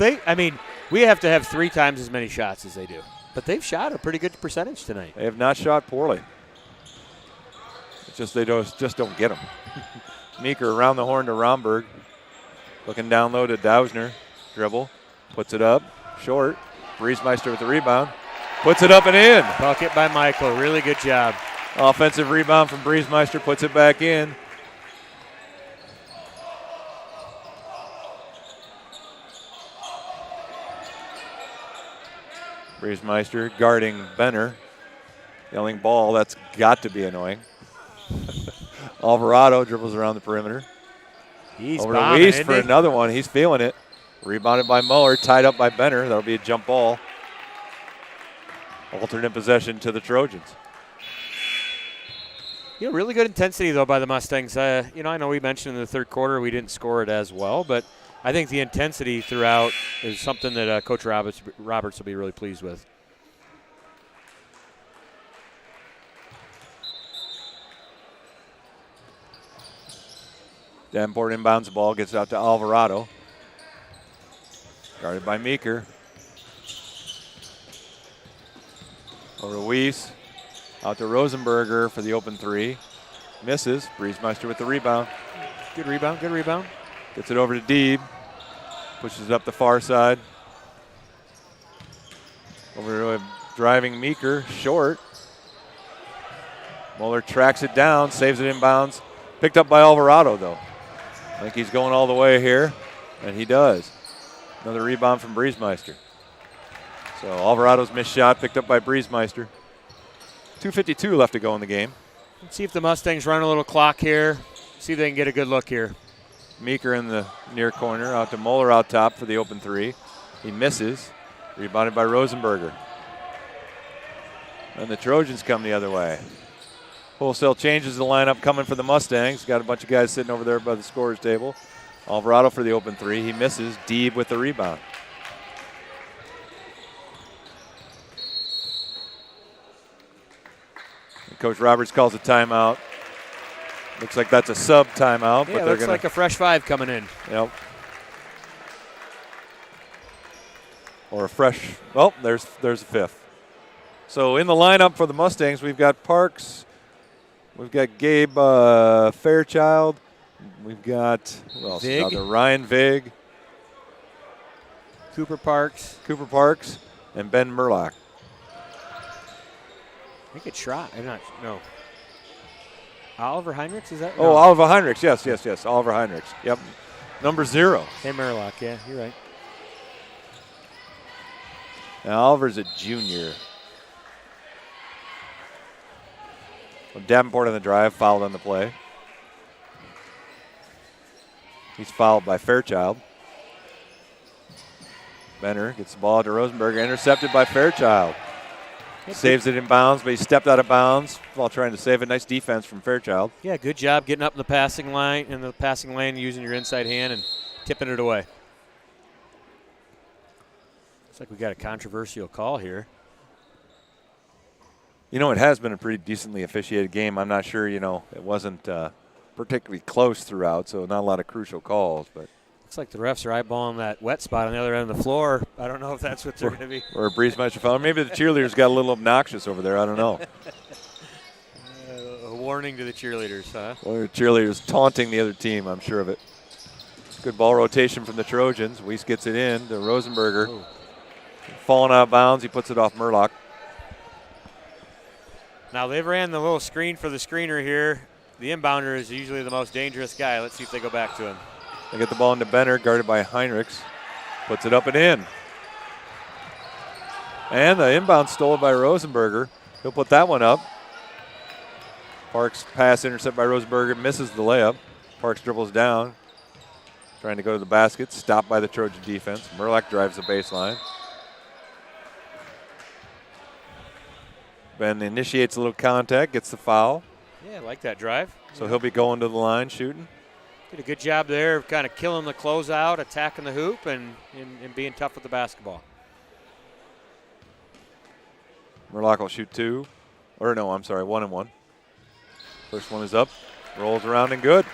we have to have 3 times as many shots as they do. But they've shot a pretty good percentage tonight. They have not shot poorly. It's just they just don't get them. Meeker around the horn to Romberg. Looking down low to Dausner. Dribble. Puts it up. Short. Briesmeister with the rebound. Puts it up and in. Bucket by Michael. Really good job. Offensive rebound from Briesmeister. Puts it back in. Briesmeister guarding Benner. Yelling ball. That's got to be annoying. Alvarado dribbles around the perimeter. He's over to Weiss for another one. He's feeling it. Rebounded by Muller. Tied up by Benner. That'll be a jump ball. Alternate possession to the Trojans. You know, really good intensity, though, by the Mustangs. I know we mentioned in the third quarter we didn't score it as well, but I think the intensity throughout is something that Coach Roberts will be really pleased with. Davenport inbounds the ball, gets it out to Alvarado. Guarded by Meeker. Over to Weiss. Out to Rosenberger for the open three. Misses. Briesmeister with the rebound. Good rebound, good rebound. Gets it over to Deeb. Pushes it up the far side. Over to a driving Meeker. Short. Muller tracks it down, saves it inbounds. Picked up by Alvarado, though. I think he's going all the way here, and he does. Another rebound from Briesmeister. So Alvarado's missed shot picked up by Briesmeister. 2:52 left to go in the game. Let's see if the Mustangs run a little clock here. See if they can get a good look here. Meeker in the near corner, out to Moeller out top for the open three. He misses. Rebounded by Rosenberger. And the Trojans come the other way. Wholesale changes the lineup coming for the Mustangs. Got a bunch of guys sitting over there by the scorer's table. Alvarado for the open three. He misses. Deeb with the rebound. And Coach Roberts calls a timeout. Looks like that's a sub timeout. Yeah, but looks like a fresh 5 coming in. Yep. Or a fresh, well, there's a fifth. So in the lineup for the Mustangs, we've got Parks, we've got Gabe Fairchild, we've got, who else? Vig. Ryan Vig, Cooper Parks, and Ben Murlock. I think it's Schrock. No. Oliver Heinrichs, is that? Oh, no. Oliver Heinrichs, yes. Oliver Heinrichs, yep. Number 0. Hey, Murlock, yeah, you're right. Now Oliver's a junior. Davenport on the drive, fouled on the play. He's fouled by Fairchild. Benner gets the ball to Rosenberg, intercepted by Fairchild. Saves it in bounds, but he stepped out of bounds while trying to save it. Nice defense from Fairchild. Yeah, good job getting up in the passing lane, using your inside hand and tipping it away. Looks like we got a controversial call here. You know, it has been a pretty decently officiated game. I'm not sure, it wasn't particularly close throughout, so not a lot of crucial calls. But looks like the refs are eyeballing that wet spot on the other end of the floor. I don't know if that's what they're going to be. Or a Briesmeister foul. Maybe the cheerleaders got a little obnoxious over there. I don't know. A warning to the cheerleaders, huh? Or the cheerleaders taunting the other team, I'm sure of it. Good ball rotation from the Trojans. Weiss gets it in to Rosenberger. Ooh. Falling out of bounds, he puts it off Murlock. Now they've ran the little screen for the screener here. The inbounder is usually the most dangerous guy. Let's see if they go back to him. They get the ball into Benner, guarded by Heinrichs. Puts it up and in. And the inbound stolen by Rosenberger. He'll put that one up. Parks pass intercept by Rosenberger, misses the layup. Parks dribbles down, trying to go to the basket, stopped by the Trojan defense. Murlock drives the baseline. Ben initiates a little contact, gets the foul. Yeah, I like that drive. So he'll be going to the line shooting. Did a good job there of kind of killing the closeout, attacking the hoop, and being tough with the basketball. Murlock will shoot 2. Or no, I'm sorry, 1 and 1. First one is up, rolls around and good.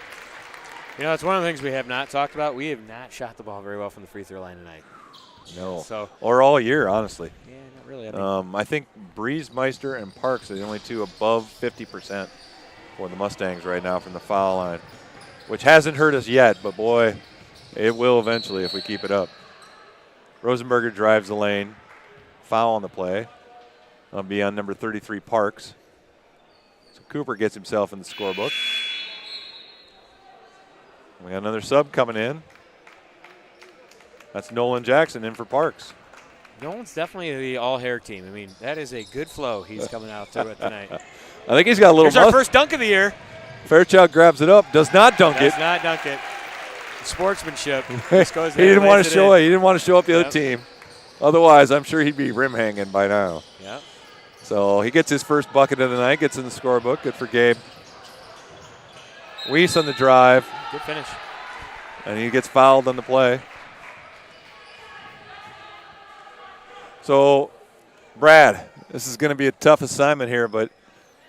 It's one of the things we have not talked about. We have not shot the ball very well from the free throw line tonight. No. So, or all year, honestly. Yeah, not really. I think Briesmeister and Parks are the only two above 50% for the Mustangs right now from the foul line, which hasn't hurt us yet, but boy, it will eventually if we keep it up. Rosenberger drives the lane. Foul on the play. That'll be on number 33, Parks. So Cooper gets himself in the scorebook. We got another sub coming in. That's Nolan Jackson in for Parks. Nolan's definitely the all-hair team. I mean, that is a good flow he's coming out to it tonight. I think he's got a little. Here's our first dunk of the year. Fairchild grabs it up, does not dunk it. Does not dunk it. Sportsmanship. He didn't want to show it. He didn't want to show up the other team. Otherwise, I'm sure he'd be rim hanging by now. Yeah. So he gets his first bucket of the night, gets in the scorebook. Good for Gabe. Weiss on the drive. Good finish. And he gets fouled on the play. So, Brad, this is going to be a tough assignment here, but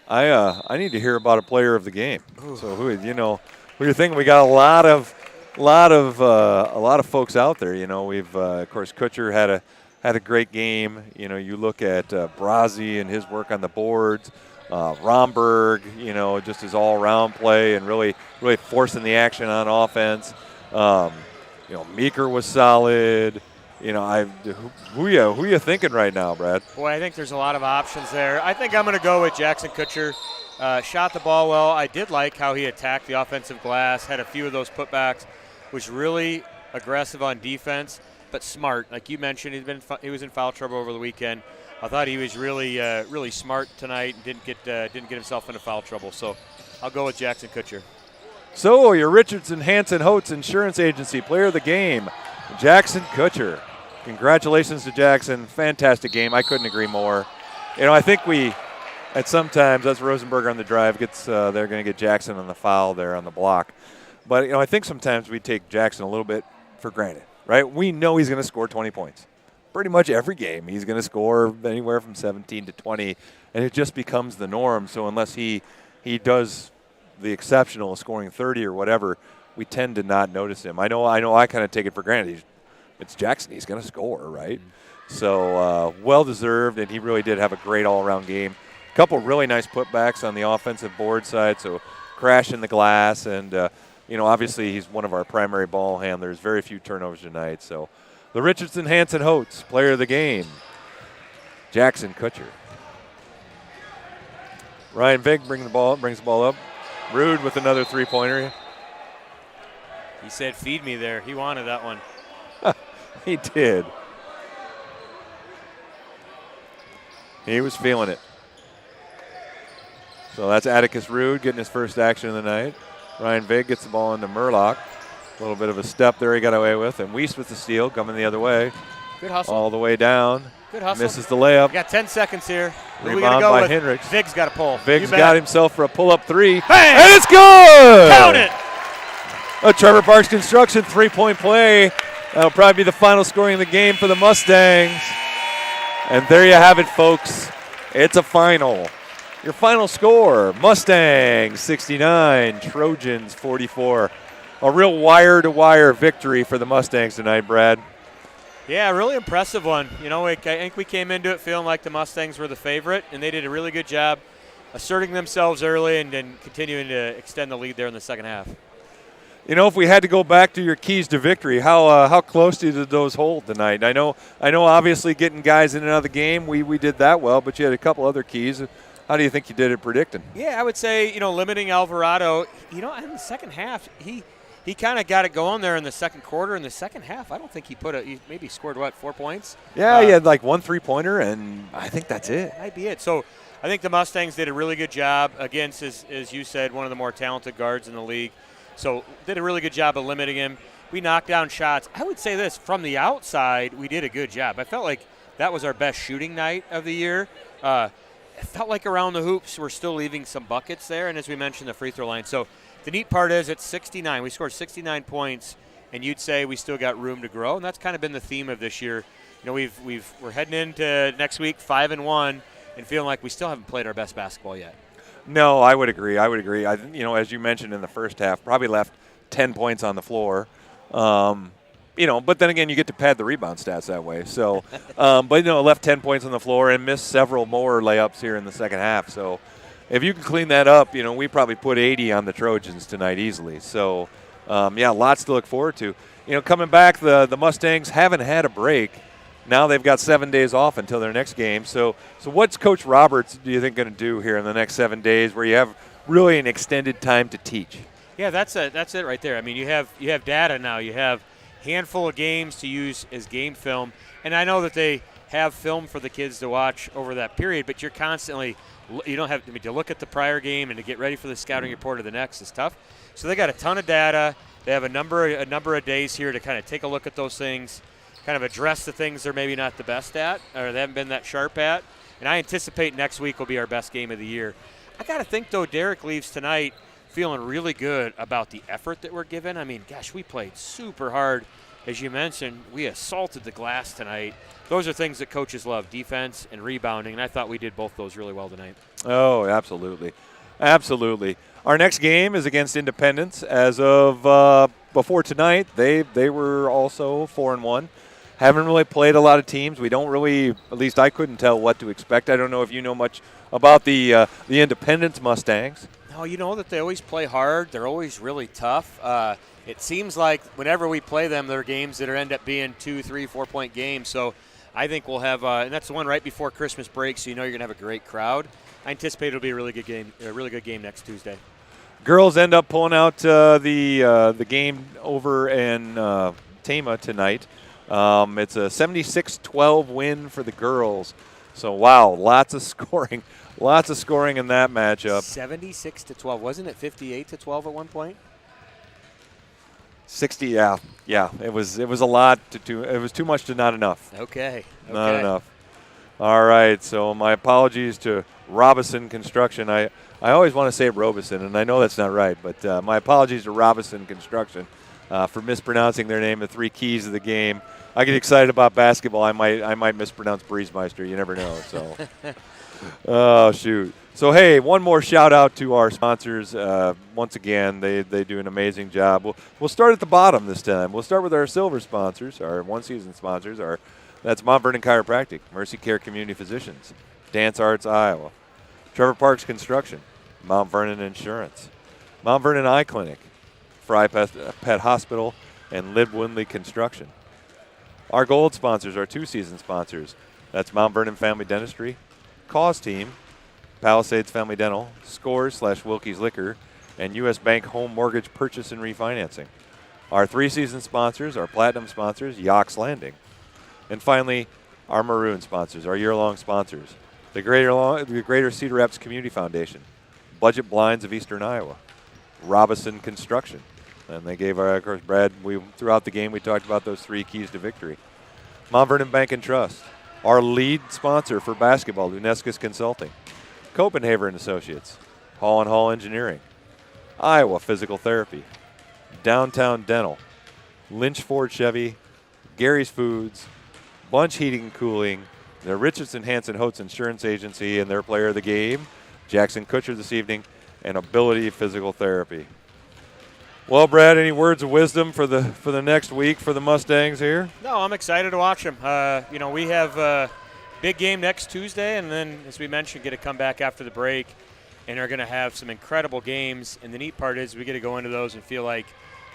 I need to hear about a player of the game. Ooh. So who you're thinking? We got a lot of folks out there. We've of course Kutcher had a great game. You look at Brazi and his work on the boards. Romberg, just his all-around play and really forcing the action on offense. Meeker was solid. Who you thinking right now, Brad? Boy, I think there's a lot of options there. I think I'm going to go with Jackson Kutcher. Shot the ball well. I did like how he attacked the offensive glass, had a few of those putbacks, was really aggressive on defense, but smart. Like you mentioned, he was in foul trouble over the weekend. I thought he was really smart tonight and didn't get himself into foul trouble. So I'll go with Jackson Kutcher. So your Richardson Hanson Holtz Insurance Agency Player of the Game, Jackson Kutcher. Congratulations to Jackson. Fantastic game. I couldn't agree more. I think at sometimes, that's Rosenberger on the drive, they're going to get Jackson on the foul there on the block. But, I think sometimes we take Jackson a little bit for granted, right? We know he's going to score 20 points. Pretty much every game he's going to score anywhere from 17 to 20, and it just becomes the norm. So unless he does the exceptional scoring 30 or whatever, we tend to not notice him. I know I kind of take it for granted. It's Jackson. He's going to score, right? Mm-hmm. So well-deserved, and he really did have a great all-around game. A couple really nice putbacks on the offensive board side, so crashing the glass, and, obviously he's one of our primary ball handlers. Very few turnovers tonight. So the Richardson Hanson Holtz Player of the Game, Jackson Kutcher. Ryan Vig brings the ball up. Rude with another three-pointer. He said, feed me there. He wanted that one. He did. He was feeling it. So that's Atticus Rude getting his first action of the night. Ryan Vig gets the ball into Murlock. A little bit of a step there he got away with. And Weiss with the steal coming the other way. Good hustle. All the way down. Good hustle. Misses the layup. We got 10 seconds here. Who are we Rebound gonna go by with? Hendricks. Vig's got a pull. Vig's got himself for a pull-up three. Bang! And it's good! Count it! A Trevor Parks Construction three-point play. That'll probably be the final scoring of the game for the Mustangs. And there you have it, folks. It's a final. Your final score, Mustangs 69, Trojans 44. A real wire-to-wire victory for the Mustangs tonight, Brad. Yeah, really impressive one. I think we came into it feeling like the Mustangs were the favorite, and they did a really good job asserting themselves early and then continuing to extend the lead there in the second half. If we had to go back to your keys to victory, how close did those hold tonight? I know. Obviously, getting guys in and out of the game, we did that well, but you had a couple other keys. How do you think you did at predicting? Yeah, I would say limiting Alvarado. In the second half, he kind of got it going there in the second quarter. In the second half, I don't think he maybe scored 4 points. Yeah, he had like one three-pointer, and I think that's it. That might be it. So I think the Mustangs did a really good job against, as you said, one of the more talented guards in the league. So did a really good job of limiting him. We knocked down shots. I would say this, from the outside, we did a good job. I felt like that was our best shooting night of the year. It felt like around the hoops we're still leaving some buckets there, and as we mentioned, the free throw line. So the neat part is it's 69. We scored 69 points, and you'd say we still got room to grow, and that's kind of been the theme of this year. We're heading into next week 5-1 and feeling like we still haven't played our best basketball yet. No, I would agree. As you mentioned in the first half, probably left 10 points on the floor. But then again, you get to pad the rebound stats that way. So, left 10 points on the floor and missed several more layups here in the second half. So, if you can clean that up, we probably put 80 on the Trojans tonight easily. So, lots to look forward to. Coming back, the Mustangs haven't had a break. Now they've got 7 days off until their next game. So what's Coach Roberts, do you think, going to do here in the next 7 days where you have really an extended time to teach? Yeah, that's it right there. I mean, you have data now. You have handful of games to use as game film. And I know that they have film for the kids to watch over that period, but you're constantly – you don't have to look at the prior game and to get ready for the scouting report of the next is tough. So they got a ton of data. They have a number of days here to kind of take a look at those things, kind of address the things they're maybe not the best at or they haven't been that sharp at. And I anticipate next week will be our best game of the year. I got to think, though, Derek leaves tonight feeling really good about the effort that we're given. I mean, gosh, we played super hard. As you mentioned, we assaulted the glass tonight. Those are things that coaches love, defense and rebounding, and I thought we did both those really well tonight. Oh, absolutely. Absolutely. Our next game is against Independence. As of before tonight, they were also 4-1. Haven't really played a lot of teams. We don't really, at least I couldn't tell what to expect. I don't know if you know much about the Independence Mustangs. No, you know that they always play hard. They're always really tough. It seems like whenever we play them, they're games that end up being 2, 3, 4 point games. So I think we'll have, and that's the one right before Christmas break, so you know you're going to have a great crowd. I anticipate it'll be a really good game next Tuesday. Girls end up pulling out the game over in Tama tonight. It's a 76-12 win for the girls. So, wow, lots of scoring. Lots of scoring in that matchup. 76-12. Wasn't it 58-12 at one point? 60, yeah. It was a lot it was too much to not enough. Okay. Not enough. All right, so my apologies to Robison Construction. I always want to say Robison, and I know that's not right, but my apologies to Robison Construction for mispronouncing their name, the three keys of the game. I get excited about basketball. I might mispronounce Breezemeister. You never know. So, oh shoot. So hey, one more shout out to our sponsors. Once again, they do an amazing job. We'll start at the bottom this time. We'll start with our silver sponsors, our one-season sponsors. That's Mount Vernon Chiropractic, Mercy Care Community Physicians, Dance Arts Iowa, Trevor Parks Construction, Mount Vernon Insurance, Mount Vernon Eye Clinic, Fry Pet Hospital, and Lib Windley Construction. Our gold sponsors, our two-season sponsors, that's Mount Vernon Family Dentistry, Cause Team, Palisades Family Dental, Scores/Wilkie's Liquor, and U.S. Bank Home Mortgage Purchase and Refinancing. Our three-season sponsors, our platinum sponsors, Yox Landing. And finally, our maroon sponsors, our year-long sponsors, the Greater Cedar Rapids Community Foundation, Budget Blinds of Eastern Iowa, Robison Construction. And they gave of course, Brad, throughout the game we talked about those three keys to victory. Mount Vernon Bank and Trust, our lead sponsor for basketball, Lunescus Consulting, Copenhagen Associates, Hall & Hall Engineering, Iowa Physical Therapy, Downtown Dental, Lynch Ford Chevy, Gary's Foods, Bunch Heating and Cooling, the Richardson Hanson Holtz Insurance Agency, and their player of the game, Jackson Kutcher this evening, and Ability Physical Therapy. Well, Brad, any words of wisdom for the next week for the Mustangs here? No, I'm excited to watch them. We have a big game next Tuesday, and then, as we mentioned, get to come back after the break, and are going to have some incredible games. And the neat part is we get to go into those and feel like,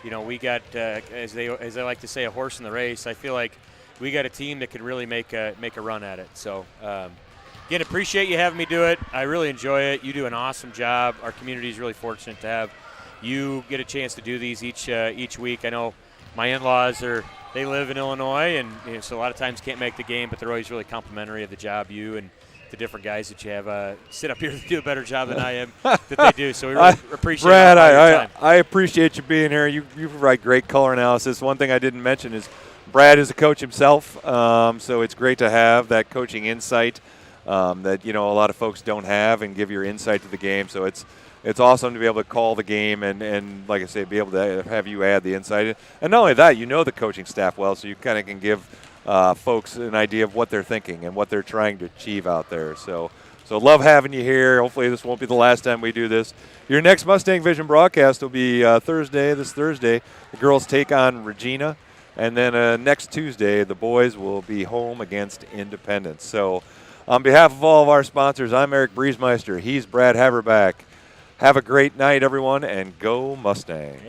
we got, as they like to say, a horse in the race. I feel like we got a team that can really make a run at it. So, again, appreciate you having me do it. I really enjoy it. You do an awesome job. Our community is really fortunate to have you get a chance to do these each week. I know my in-laws they live in Illinois, and so a lot of times can't make the game, but they're always really complimentary of the job you and the different guys that you have sit up here to do a better job than I am that they do. So we really appreciate Brad, it. I appreciate you being here. You provide great color analysis. One thing I didn't mention is Brad is a coach himself, so it's great to have that coaching insight that a lot of folks don't have, and give your insight to the game. So it's awesome to be able to call the game and like I say, be able to have you add the insight. And not only that, the coaching staff well, so you kind of can give folks an idea of what they're thinking and what they're trying to achieve out there. So love having you here. Hopefully this won't be the last time we do this. Your next Mustang Vision broadcast will be this Thursday. The girls take on Regina. And then next Tuesday, the boys will be home against Independence. So on behalf of all of our sponsors, I'm Eric Breezemeister. He's Brad Haverback. Have a great night, everyone, and go Mustang.